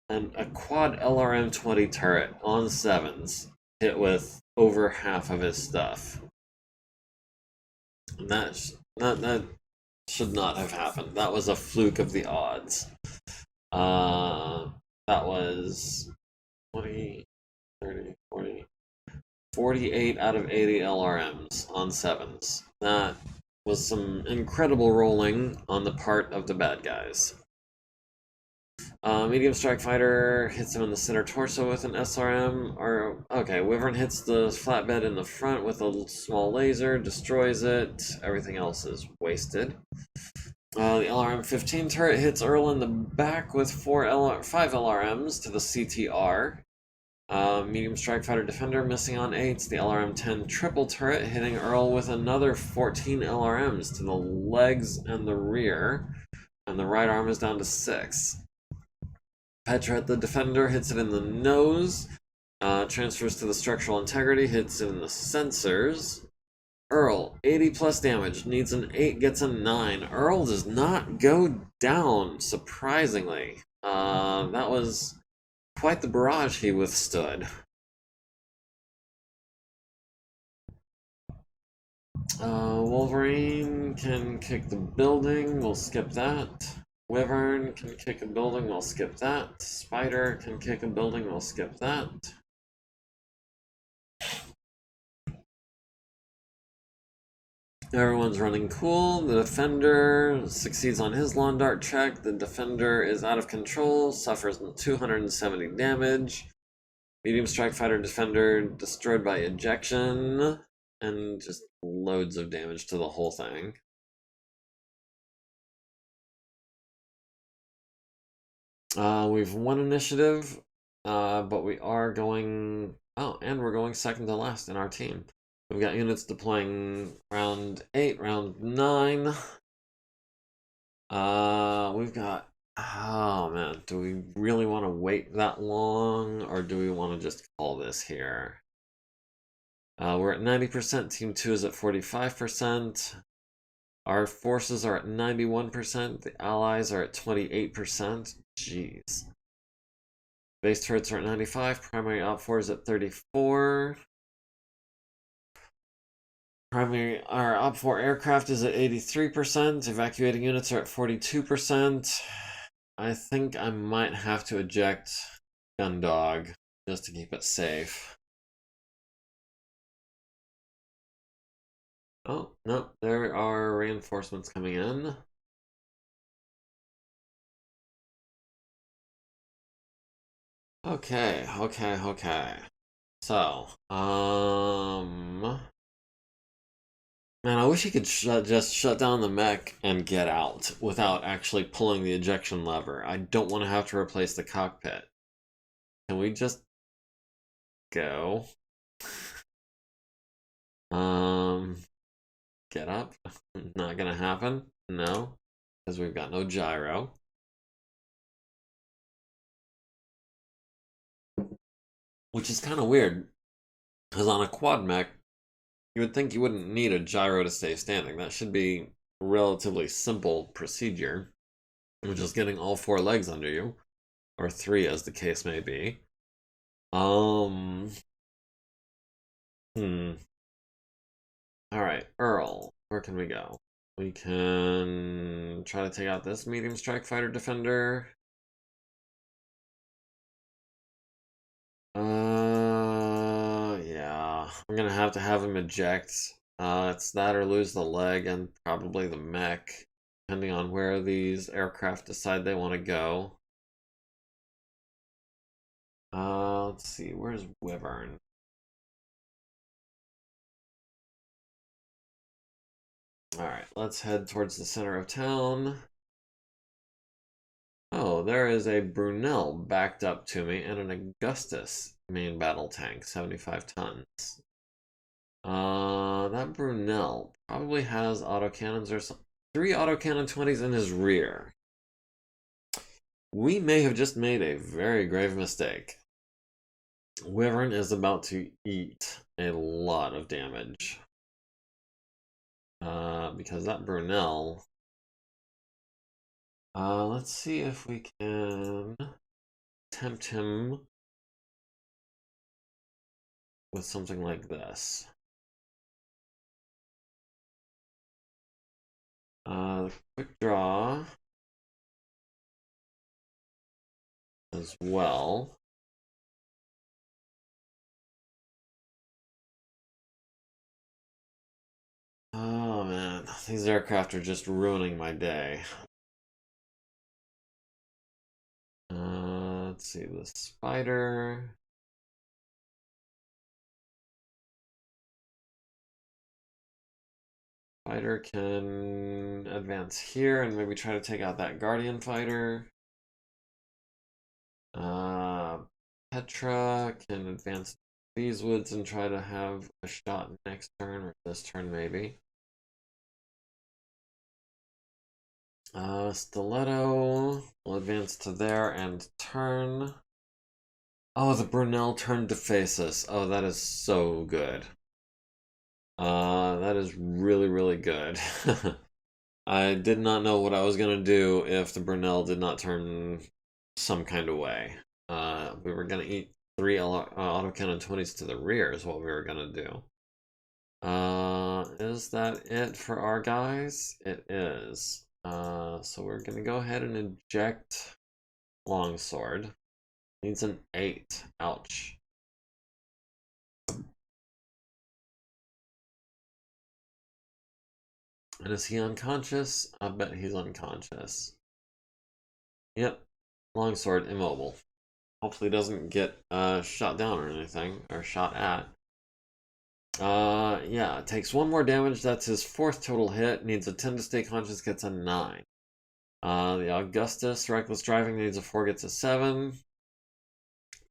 a quad LRM-20 turret on 7s, hit with over half of his stuff. And that should not have happened. That was a fluke of the odds. That was 20, 30, 40, 48 out of 80 LRMs on 7s. That was some incredible rolling on the part of the bad guys. Medium strike fighter hits him in the center torso with an SRM. Okay, Wyvern hits the flatbed in the front with a small laser, destroys it. Everything else is wasted. The LRM-15 turret hits Earl in the back with 5 LRMs to the CTR. Medium strike fighter defender missing on 8s. The LRM-10 triple turret hitting Earl with another 14 LRMs to the legs and the rear. And the right arm is down to 6. Petra at the defender hits it in the nose, transfers to the structural integrity, hits in the sensors. Earl, 80 plus damage, needs an 8, gets a 9. Earl does not go down, surprisingly. That was quite the barrage he withstood. Wolverine can kick the building, we'll skip that. Wyvern can kick a building, we'll skip that. Spider can kick a building, we'll skip that. Everyone's running cool. The defender succeeds on his lawn dart check. The defender is out of control, suffers 270 damage. Medium strike fighter defender destroyed by ejection, and just loads of damage to the whole thing. We've won initiative, but we are going... Oh, and we're going second to last in our team. We've got units deploying round 8, round 9. We've got. Oh man, do we really want to wait that long, or do we want to just call this here? We're at 90%. Team 2 is at 45%. Our forces are at 91%. The allies are at 28%. Jeez. Base turrets are at 95. Primary op 4 is at 34. Our op 4 aircraft is at 83%. Evacuating units are at 42%. I think I might have to eject Gundog just to keep it safe. Oh, no, there are reinforcements coming in. Okay. So, man, I wish he could just shut down the mech and get out without actually pulling the ejection lever. I don't want to have to replace the cockpit. Can we just go? Get up? Not gonna happen? No, because we've got no gyro. Which is kind of weird, because on a quad mech, you would think you wouldn't need a gyro to stay standing. That should be a relatively simple procedure. Just getting all 4 legs under you, or 3 as the case may be. Alright, Earl, where can we go? We can try to take out this medium strike fighter defender. Yeah. I'm gonna have to have him eject. It's that or lose the leg and probably the mech, depending on where these aircraft decide they want to go. Let's see, where's Wyvern? Alright, let's head towards the center of town. Oh, there is a Brunel backed up to me and an Augustus main battle tank, 75 tons. That Brunel probably has autocannons or some 3 autocannon 20s in his rear. We may have just made a very grave mistake. Wyvern is about to eat a lot of damage. Because that Brunel... let's see if we can tempt him with something like this. Quick draw as well. Oh man, these aircraft are just ruining my day. Let's see, the Spider. Fighter can advance here and maybe try to take out that Guardian fighter. Petra can advance these woods and try to have a shot next turn, or this turn maybe. Stiletto will advance to there and turn. Oh, the Brunel turned to face us. Oh, that is so good. That is really, really good. I did not know what I was gonna do if the Brunel did not turn some kind of way. We were gonna eat 3 autocannon 20s to the rear is what we were gonna do. Is that it for our guys? It is. So we're gonna go ahead and eject Longsword. Needs an 8. Ouch. And is he unconscious? I bet he's unconscious. Yep. Longsword immobile. Hopefully doesn't get shot down or anything, or shot at. Yeah, takes 1 more damage. That's his 4th total hit. Needs a 10 to stay conscious, gets a 9. The Augustus, reckless driving, needs a 4, gets a 7.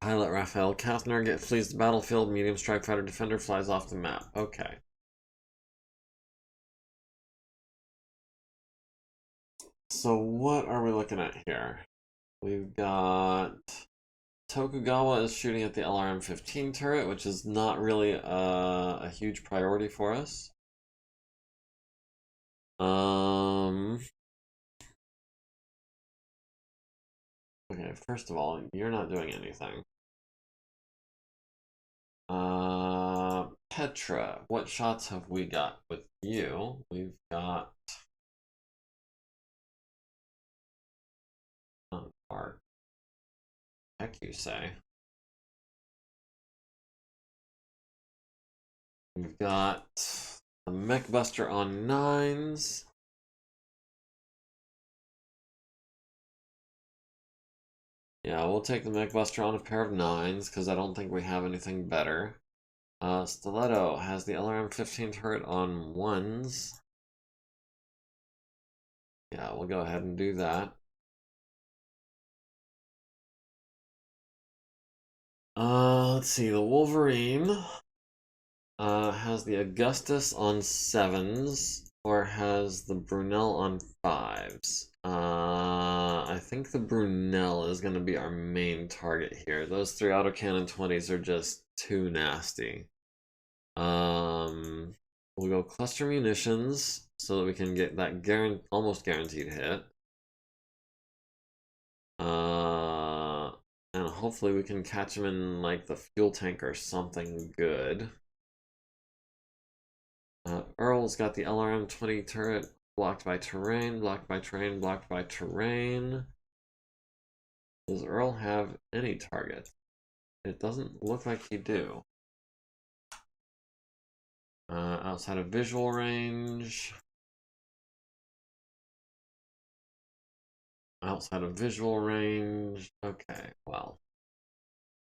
Pilot Raphael Kathner flees the battlefield. Medium strike fighter defender flies off the map. Okay. So what are we looking at here? We've got Tokugawa is shooting at the LRM-15 turret, which is not really a huge priority for us. Okay, first of all, you're not doing anything. Petra, what shots have we got with you? We've got our heck you say. We've got the Mech Buster on 9s. Yeah, we'll take the Mech Buster on a pair of 9s because I don't think we have anything better. Stiletto has the LRM-15 turret on 1s. Yeah, we'll go ahead and do that. Let's see, the Wolverine has the Augustus on 7s, or has the Brunel on 5s. I think the Brunel is going to be our main target here. Those 3 autocannon 20s are just too nasty. We'll go cluster munitions so that we can get that almost guaranteed hit. And hopefully we can catch him in like the fuel tank or something good. Earl's got the LRM-20 turret blocked by terrain, blocked by terrain, blocked by terrain. Does Earl have any target? It doesn't look like he do. Outside of visual range. Outside of visual range. Okay, well.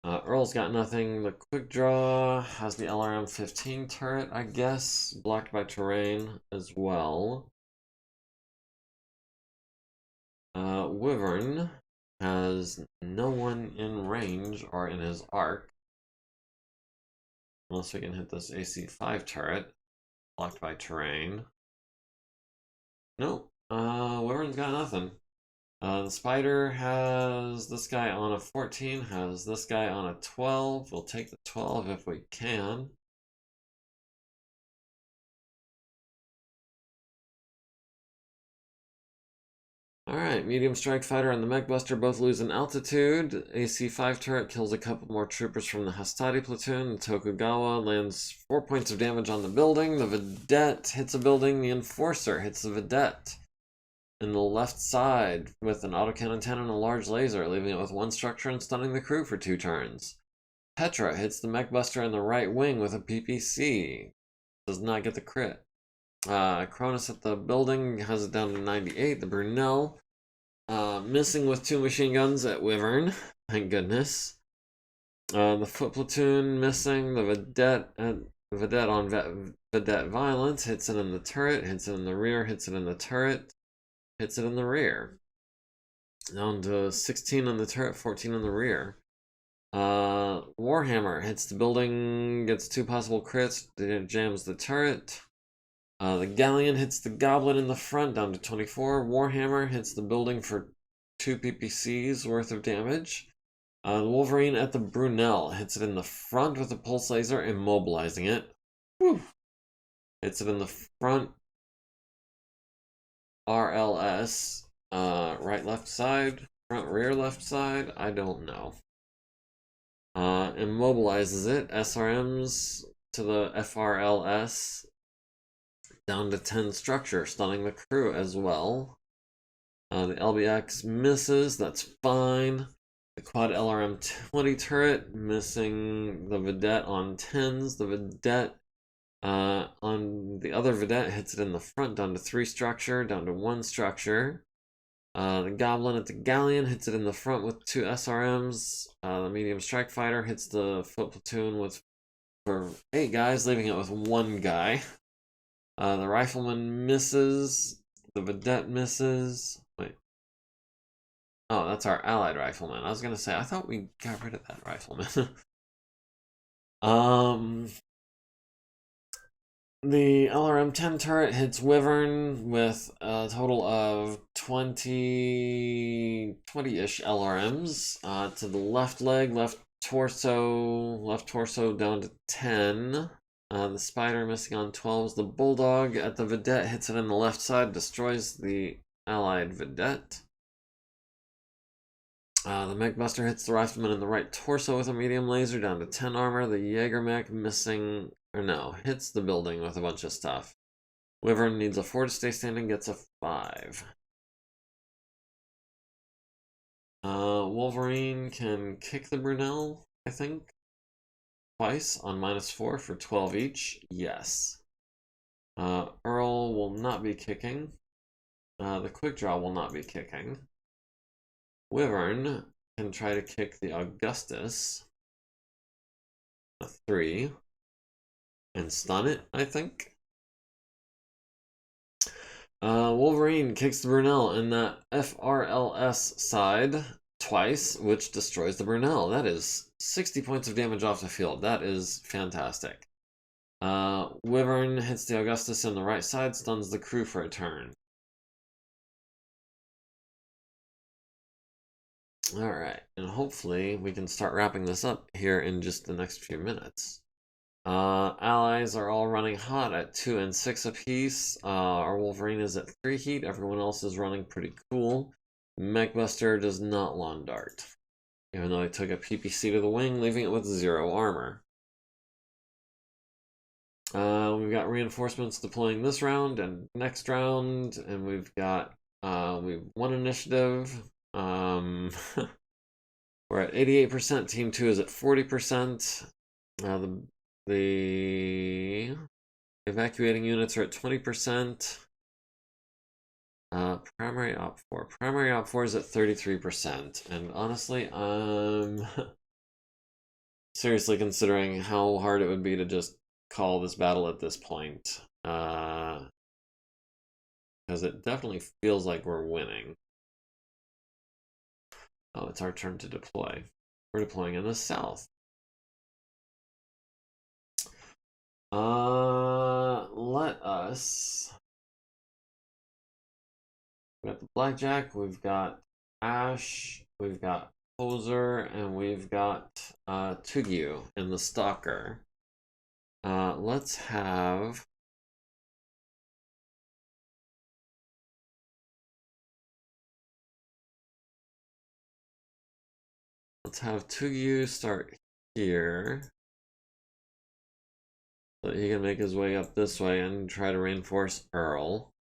Earl's got nothing. The quick draw has the LRM-15 turret, I guess, blocked by terrain as well. Wyvern has no one in range or in his arc. Unless we can hit this AC5 turret, blocked by terrain. Nope. Wyvern's got nothing. The Spider has this guy on a 14, has this guy on a 12. We'll take the 12 if we can. Alright, Medium Strike Fighter and the Mech Buster both lose in altitude. AC5 turret kills a couple more troopers from the Hastati platoon. The Tokugawa lands 4 points of damage on the building. The Vedette hits a building. The Enforcer hits the Vedette in the left side with an autocannon 10 and a large laser, leaving it with 1 structure and stunning the crew for 2 turns. Petra hits the Mech Buster in the right wing with a PPC. Does not get the crit. Cronus at the building has it down to 98. The Brunel missing with 2 machine guns at Wyvern. Thank goodness. The foot platoon missing. The Vedette on Vedette Violence hits it in the turret, hits it in the rear, hits it in the turret, hits it in the rear. Down to 16 on the turret, 14 on the rear. Warhammer hits the building, gets 2 possible crits, jams the turret. The Galleon hits the Goblin in the front, down to 24. Warhammer hits the building for 2 PPCs worth of damage. The Wolverine at the Brunel hits it in the front with a pulse laser, immobilizing it. Whew. Hits it in the front. RLS, right left side, front rear left side, I don't know. Immobilizes it. SRMs to the FRLS. Down to 10 structure, stunning the crew as well. The LBX misses, that's fine. The quad LRM-20 turret missing the Vedette on 10s. The Vedette on the other Vedette hits it in the front, down to 3 structure, down to 1 structure. The Goblin at the Galleon hits it in the front with 2 SRMs. The Medium Strike Fighter hits the foot platoon for 8 guys, leaving it with 1 guy. The Rifleman misses. The Vedette misses. Wait. Oh, that's our allied Rifleman. I was gonna say, I thought we got rid of that Rifleman. The LRM-10 turret hits Wyvern with a total of 20-ish LRMs. To the left leg, left torso down to 10. The spider missing on 12s. The bulldog at the vedette hits it on the left side, destroys the allied vedette. The MekBuster hits the rifleman in the right torso with a medium laser, down to 10 armor. The MegaMek missing, or no, hits the building with a bunch of stuff. Wyvern needs a 4 to stay standing, gets a 5. Wolverine can kick the Brunel, I think, twice on -4 for 12 each. Yes. Earl will not be kicking. The quick draw will not be kicking. Wyvern can try to kick the Augustus, a 3, and stun it, I think. Wolverine kicks the Brunel in the FRLS side twice, which destroys the Brunel. That is 60 points of damage off the field. That is fantastic. Wyvern hits the Augustus in the right side, stuns the crew for a turn. Alright, and hopefully we can start wrapping this up here in just the next few minutes. Allies are all running hot at 2 and 6 apiece. Our Wolverine is at 3 heat. Everyone else is running pretty cool. MekBuster does not lawn dart, even though I took a PPC to the wing, leaving it with 0 armor. We've got reinforcements deploying this round and next round, and we've got we've won initiative. We're at 88%. Team 2 is at 40%. The evacuating units are at 20%. Primary op 4. Primary op 4 is at 33%. And honestly, I'm seriously considering how hard it would be to just call this battle at this point. Because it definitely feels like we're winning. Oh, it's our turn to deploy. We're deploying in the south. Let us. We've got the Blackjack, we've got Ash, we've got Poser, and we've got Tugyu in the Stalker. Let's have. Let's have Tugyu start here. So that he can make his way up this way and try to reinforce Earl.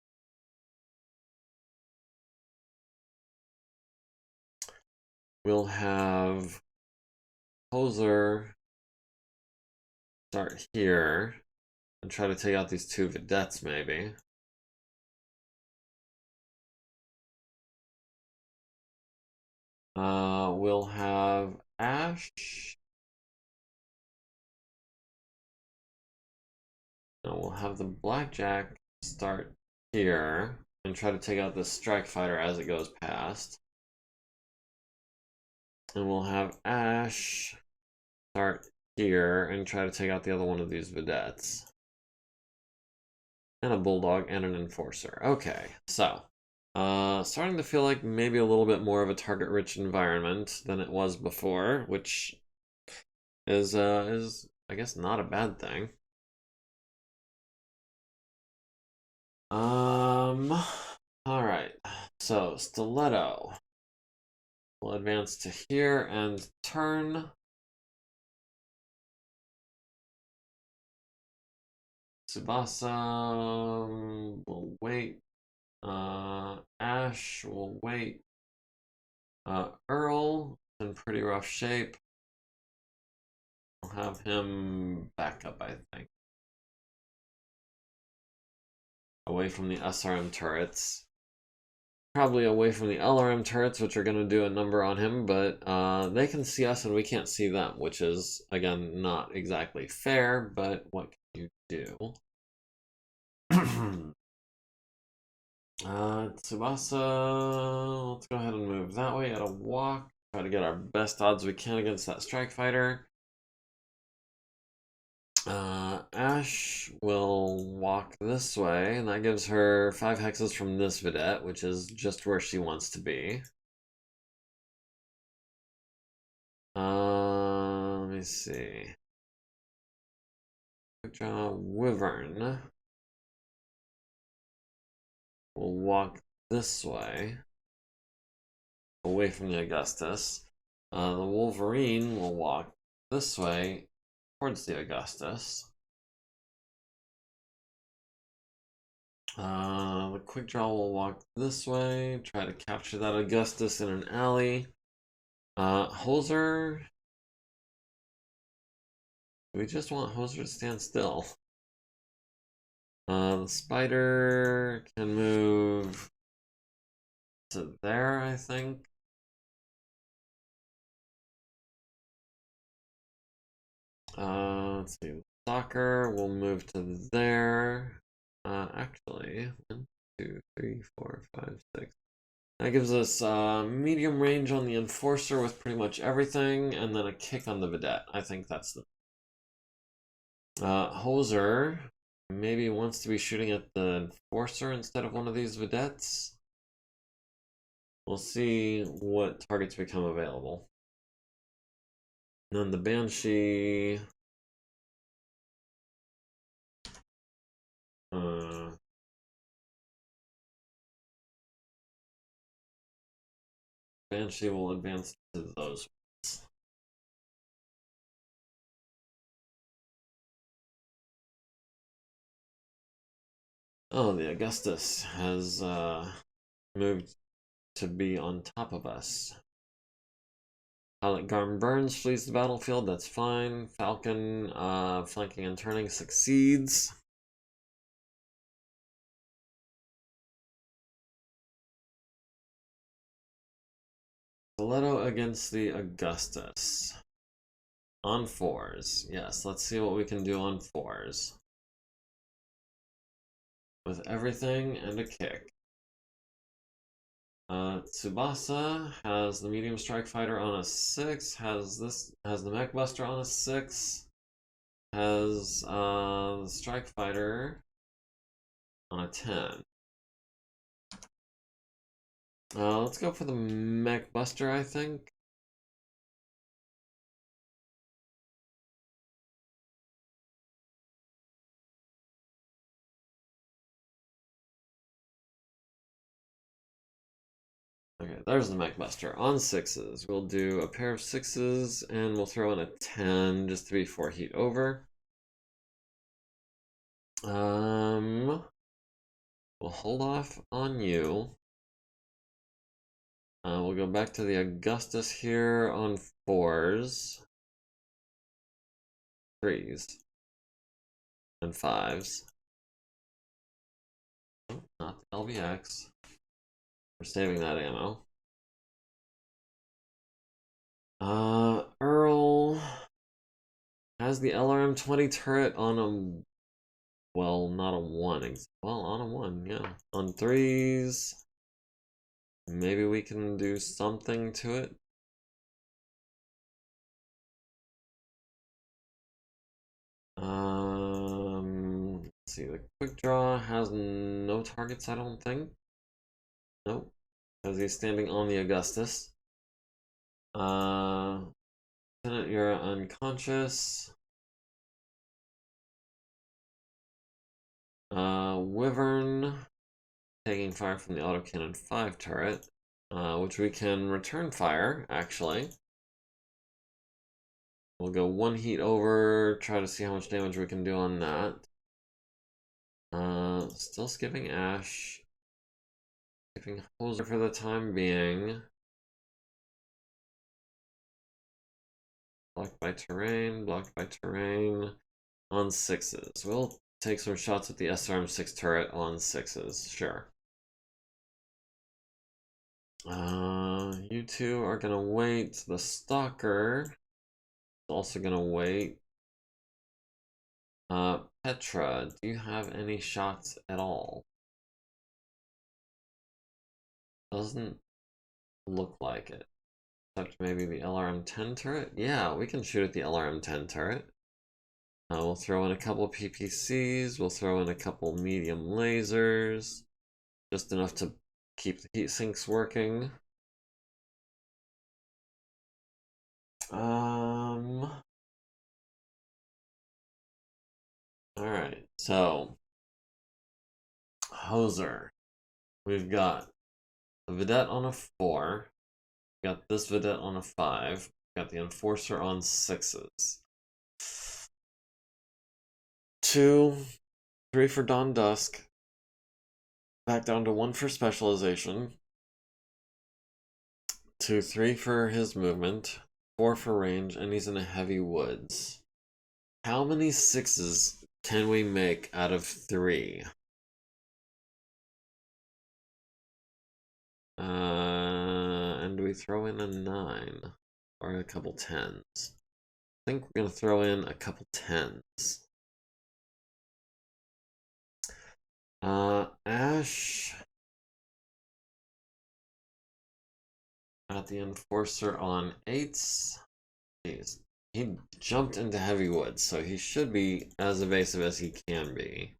We'll have Poser start here and try to take out these 2 vedettes, maybe. We'll have Ash. No, we'll have the Blackjack start here and try to take out this Strike Fighter as it goes past. And we'll have Ash start here and try to take out the other one of these vedettes. And a Bulldog and an Enforcer. Okay, so starting to feel like maybe a little bit more of a target-rich environment than it was before, which is I guess not a bad thing. Alright, so Stiletto will advance to here and turn. Tsubasa will wait. Ash will wait. Earl is in pretty rough shape. I'll have him back up, I think. Away from the SRM turrets. Probably away from the LRM turrets, which are going to do a number on him, but they can see us and we can't see them, which is, again, not exactly fair, but what can you do? Tsubasa, let's go ahead and move that way at a walk. Try to get our best odds we can against that Strike Fighter. Ash will walk this way, and that gives her 5 hexes from this vidette, which is just where she wants to be. Let me see. Wyvern will walk this way, away from the Augustus. The Wolverine will walk this way, towards the Augustus. The Quick Draw will walk this way, try to capture that Augustus in an alley. Hoser. We just want Hoser to stand still. The spider can move to there, I think. Let's see. Soccer will move to there. Actually, 1, 2, 3, 4, 5, 6. That gives us medium range on the Enforcer with pretty much everything, and then a kick on the Vidette. I think that's the... Hoser maybe wants to be shooting at the Enforcer instead of one of these Videttes. We'll see what targets become available. And then the Banshee... Banshee will advance to those ones. Oh, the Augustus has moved to be on top of us. Pilot Garm Burns flees the battlefield, that's fine. Falcon, flanking and turning, succeeds. Stiletto against the Augustus. On 4s. Yes, let's see what we can do on 4s. With everything and a kick. Tsubasa has the medium strike fighter on a 6, has the mech buster on a 6, has the strike fighter on a 10. Let's go for the mech buster, I think. Okay, there's the mech buster on 6s. We'll do a pair of 6s and we'll throw in a 10 just to be 4 heat over. We'll hold off on you. We'll go back to the Augustus here on 4s, 3s, and 5s. Oh, not the LBX. We're saving that ammo. Earl has the LRM-20 turret on a... Well, not a 1. Well, on a 1, yeah. On 3s. Maybe we can do something to it. Let's see, the quick draw has no targets, I don't think. Nope, because he's standing on the Augustus. Lieutenant, you're unconscious. Wyvern taking fire from the autocannon 5 turret, which we can return fire, actually. We'll go 1 heat over, try to see how much damage we can do on that. Still skipping Ash. Skipping Hoser for the time being. Blocked by terrain, blocked by terrain. On 6s. We'll take some shots at the SRM-6 turret on 6s, sure. You two are gonna wait. The Stalker is also gonna wait. Petra, do you have any shots at all? Doesn't look like it. Except maybe the LRM-10 turret? Yeah, we can shoot at the LRM-10 turret. We'll throw in a couple PPCs. We'll throw in a couple medium lasers. Just enough to keep the heat sinks working. Alright, so Hoser. We've got the Vedette on a 4. We've got this Vedette on a 5. We've got the Enforcer on 6s. 2, 3 for Dawn Dusk. Back down to 1 for specialization. 2, 3 for his movement. 4 for range, and he's in a heavy woods. How many 6s can we make out of 3? And do we throw in a 9? Or a couple 10s? I think we're going to throw in a couple 10s. Ash at the Enforcer on 8s. Jeez. He jumped into heavy woods, so he should be as evasive as he can be.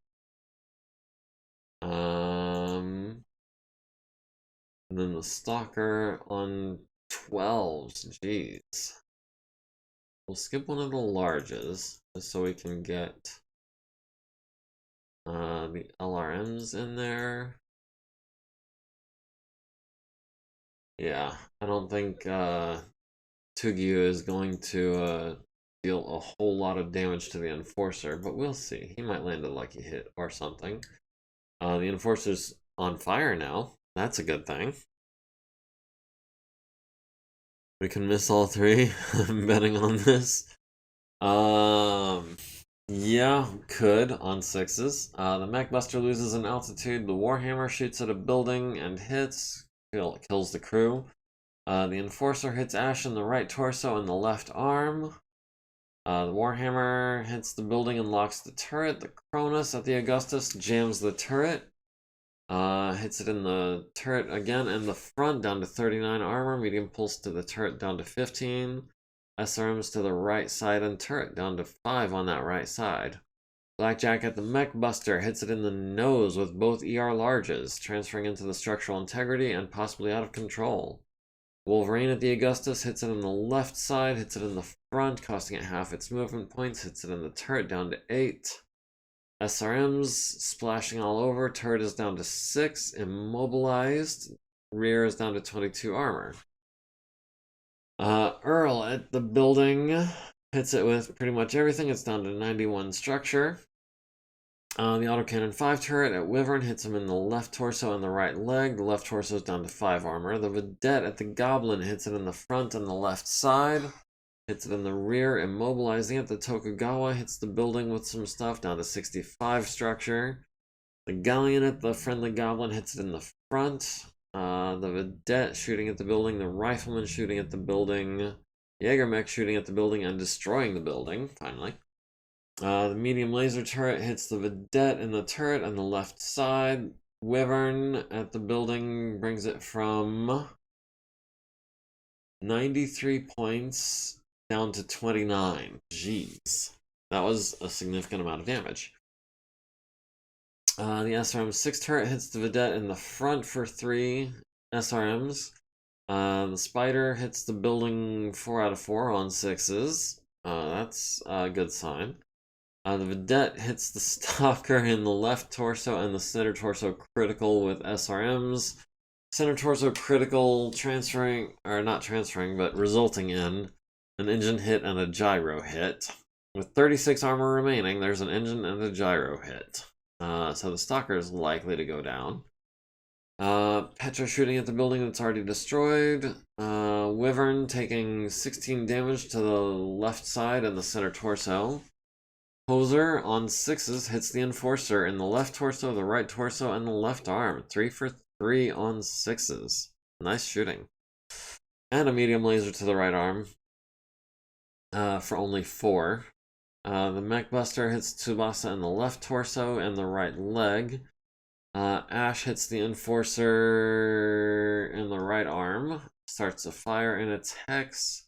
And then the Stalker on 12s. Jeez. We'll skip one of the larges, just so we can get the LRMs in there. Yeah, I don't think Tugyu is going to deal a whole lot of damage to the Enforcer, but we'll see. He might land a lucky hit or something. The Enforcer's on fire now. That's a good thing. We can miss all 3. I'm betting on this. Yeah, could on 6s. The Mech Buster loses in altitude. The Warhammer shoots at a building and hits. Kills the crew. The Enforcer hits Ash in the right torso and the left arm. The Warhammer hits the building and locks the turret. The Cronus at the Augustus jams the turret. Hits it in the turret again and the front down to 39 armor. Medium pulse to the turret down to 15. SRMs to the right side and turret down to 5 on that right side. Blackjack at the Mech Buster hits it in the nose with both ER larges, transferring into the structural integrity and possibly out of control. Wolverine at the Augustus hits it on the left side, hits it in the front, costing it half its movement points, hits it in the turret down to 8. SRMs splashing all over, turret is down to 6, immobilized, rear is down to 22 armor. Earl at the building hits it with pretty much everything, it's down to 91 structure. The autocannon 5 turret at Wyvern hits him in the left torso and the right leg. The left torso is down to 5 armor. The Vedette at the Goblin hits it in the front and the left side. Hits it in the rear, immobilizing it. The Tokugawa hits the building with some stuff, down to 65 structure. The Galleon at the Friendly Goblin hits it in the front. The Vedette shooting at the building. The Rifleman shooting at the building. MegaMek shooting at the building and destroying the building, finally. The medium laser turret hits the Vedette in the turret on the left side. Wyvern at the building brings it from 93 points down to 29. Jeez. That was a significant amount of damage. The SRM 6 turret hits the Vedette in the front for 3 SRMs. The Spider hits the building 4 out of 4 on 6s. That's a good sign. The Vedette hits the Stalker in the left torso and the center torso critical with SRMs. Center torso critical transferring, or not transferring, but resulting in an engine hit and a gyro hit. With 36 armor remaining, there's an engine and a gyro hit. So the Stalker is likely to go down. Petra shooting at the building that's already destroyed. Wyvern taking 16 damage to the left side and the center torso. Hoser on 6s hits the Enforcer in the left torso, the right torso, and the left arm. 3 for 3 on 6s. Nice shooting. And a medium laser to the right arm for only 4. The Mech Buster hits Tsubasa in the left torso and the right leg. Ash hits the Enforcer in the right arm. Starts a fire in its hex.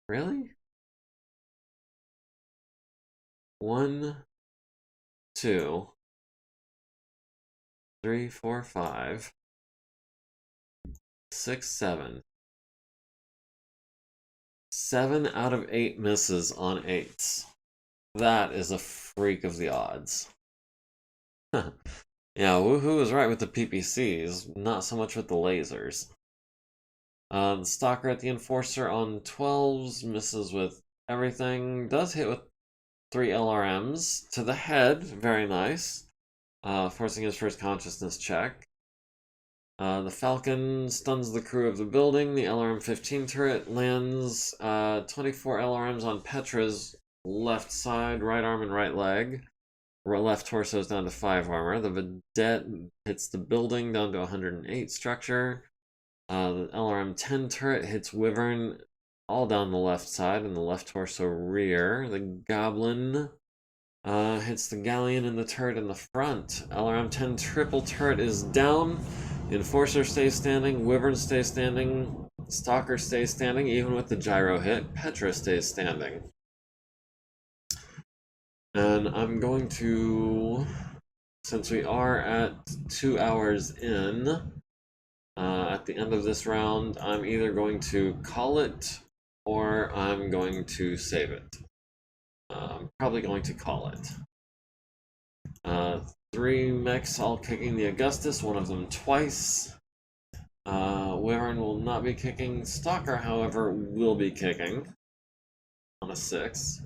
Really? 1, 2, 3, 4, 5, 6, 7. 7 out of 8 misses on 8s. That is a freak of the odds. Yeah, Woohoo was right with the PPCs, not so much with the lasers. The Stalker at the Enforcer on 12s misses with everything. Does hit with 3 LRMs to the head, very nice. Forcing his first consciousness check. The Falcon stuns the crew of the building. The LRM-15 turret lands 24 LRMs on Petra's left side, right arm, and right leg. Left torso is down to 5 armor. The Vedette hits the building down to 108 structure. The LRM-10 turret hits Wyvern all down the left side and the left torso rear. The Goblin hits the Galleon and the turret in the front. LRM-10 triple turret is down. Enforcer stays standing. Wyvern stays standing. Stalker stays standing, even with the gyro hit. Petra stays standing. And I'm going to, since we are at 2 hours in, at the end of this round, I'm either going to call it or I'm going to save it. I'm probably going to call it. 3 mechs all kicking the Augustus, one of them twice. Wyvern will not be kicking. Stalker, however, will be kicking on a 6.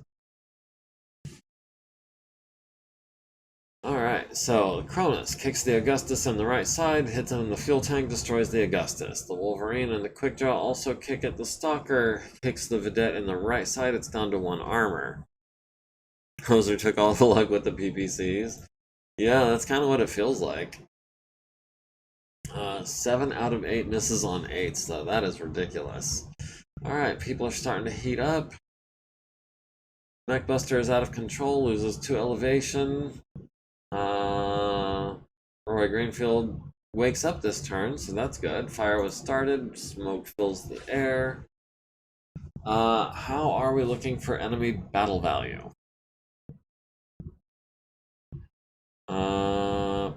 Alright, so Cronus kicks the Augustus on the right side, hits him in the fuel tank, destroys the Augustus. The Wolverine and the Quickjaw also kick at the Stalker, kicks the Vedette in the right side, it's down to 1 armor. Hoser took all the luck with the PPCs. Yeah, that's kind of what it feels like. 7 out of 8 misses on 8s, though. That is ridiculous. Alright, people are starting to heat up. Mechbuster is out of control, loses 2 elevation. Roy Greenfield wakes up this turn, so that's good. Fire was started, smoke fills the air. How are we looking for enemy battle value?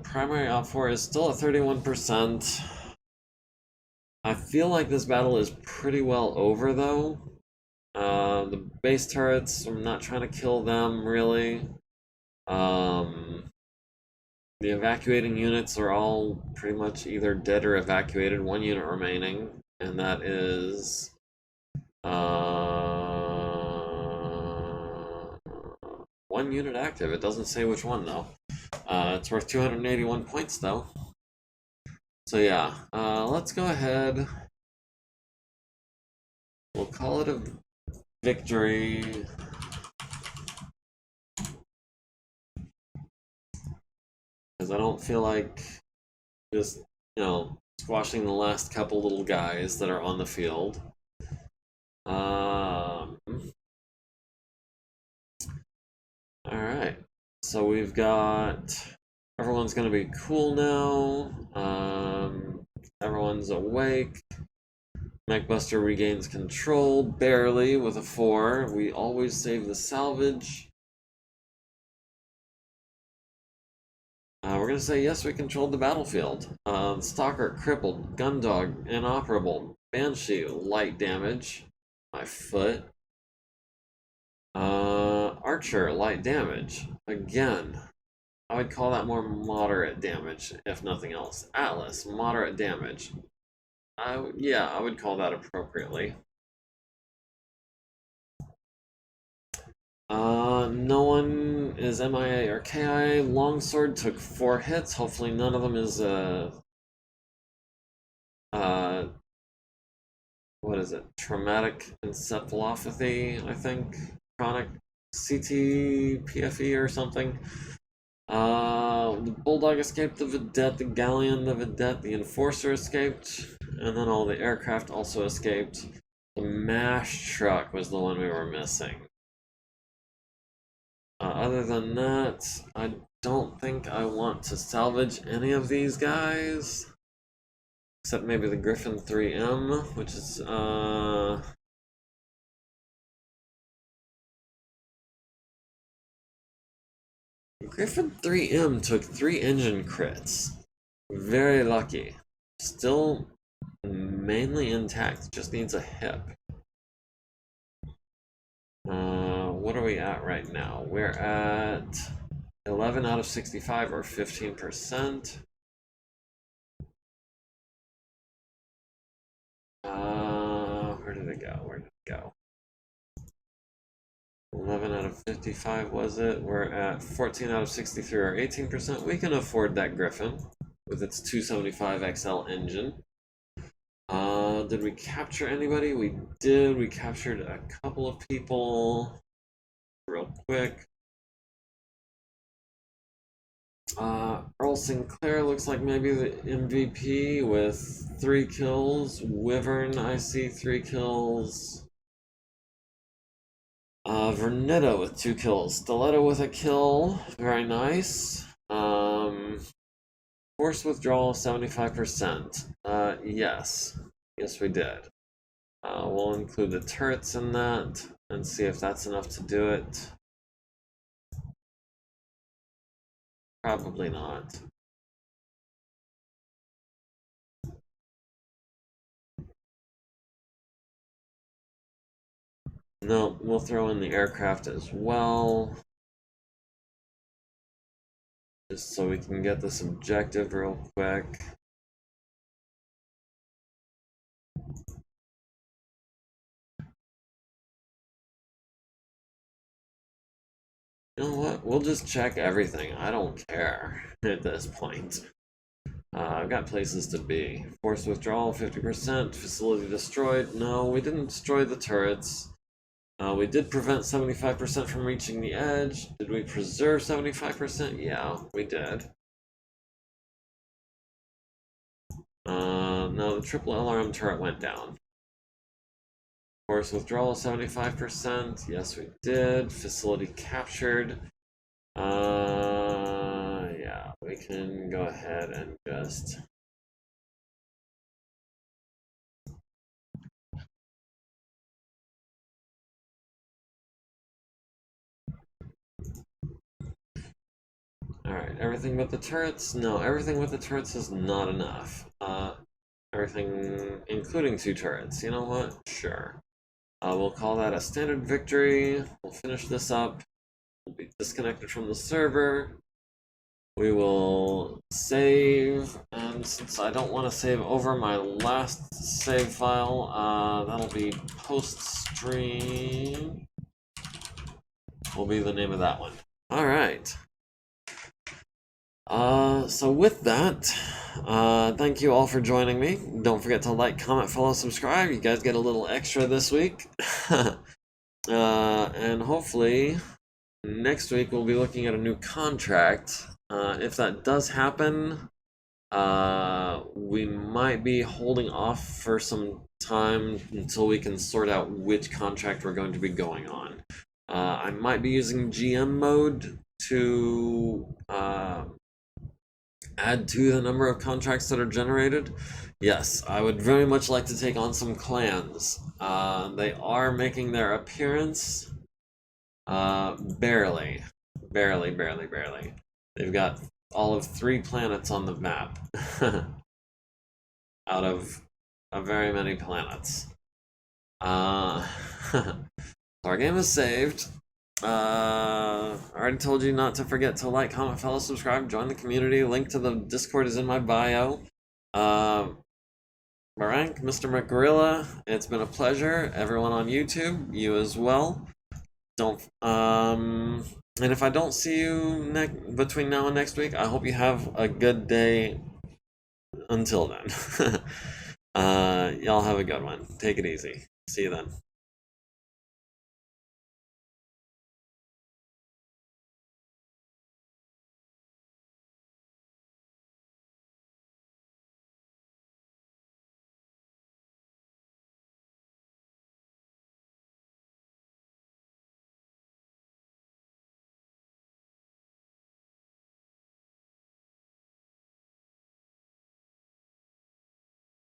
Primary op4 is still at 31%. I feel like this battle is pretty well over, though. The base turrets, I'm not trying to kill them, really. The evacuating units are all pretty much either dead or evacuated. 1 unit remaining, and that is 1 unit active. It doesn't say which one, though. It's worth 281 points, though. So yeah, let's go ahead. We'll call it a victory. Because I don't feel like just, squashing the last couple little guys that are on the field. Alright, so we've got, everyone's gonna be cool now. Everyone's awake. Mechbuster regains control, barely, with a 4. We always save the salvage. We're gonna say yes, we controlled the battlefield. Stalker crippled, Gundog inoperable, Banshee light damage, my foot. Archer light damage. Again, I would call that more moderate damage, if nothing else. Atlas moderate damage. Yeah, I would call that appropriately. No one is MIA or KIA. Longsword took 4 hits. Hopefully none of them is, what is it? Traumatic encephalopathy, I think. Chronic CTPFE or something. The Bulldog escaped, the Vedette, the Galleon, the Vedette, the Enforcer escaped, and then all the aircraft also escaped. The MASH truck was the one we were missing. Other than that, I don't think I want to salvage any of these guys. Except maybe the Griffin 3M, which is, Griffin 3M took 3 engine crits. Very lucky. Still mainly intact, just needs a hip. What are we at right now? We're at 11 out of 65, or 15%. Where did it go? Where did it go? 11 out of 55 was it? We're at 14 out of 63, or 18%. We can afford that Griffin with its 275 XL engine. Did we capture anybody? We did. We captured a couple of people real quick. Earl Sinclair looks like maybe the MVP with 3 kills. Wyvern, I see 3 kills. Vernetta with 2 kills. Stiletto with a kill. Very nice. Force withdrawal 75%. Yes. Yes, we did. We'll include the turrets in that and see if that's enough to do it. Probably not. No, we'll throw in the aircraft as well. Just so we can get this objective real quick. You know what? We'll just check everything. I don't care at this point. I've got places to be. Force withdrawal 50%. Facility destroyed. No, we didn't destroy the turrets. We did prevent 75% from reaching the edge. Did we preserve 75%? Yeah, we did. No, the triple LRM turret went down. Force withdrawal 75%. Yes, we did. Facility captured. Yeah, we can go ahead and just... Alright, everything but the turrets? No, everything with the turrets is not enough. Everything, including 2 turrets. You know what? Sure. We'll call that a standard victory. We'll finish this up. We'll be disconnected from the server. We will save, and since I don't want to save over my last save file, that'll be post-stream. Will be the name of that one. Alright. So with that, thank you all for joining me. Don't forget to like, comment, follow, subscribe. You guys get a little extra this week. And hopefully next week we'll be looking at a new contract. If that does happen, we might be holding off for some time until we can sort out which contract we're going to be going on. I might be using GM mode to add to the number of contracts that are generated. Yes, I would very much like to take on some clans. They are making their appearance. Barely. They've got all of 3 planets on the map. Out of very many planets. Our game is saved. I already told you not to forget to like, comment, follow, subscribe, join the community. Link to the Discord is in my bio. Marank, Mr. McGorilla, it's been a pleasure. Everyone on YouTube, you as well. And if I don't see you between now and next week, I hope you have a good day until then. Y'all have a good one. Take it easy. See you then.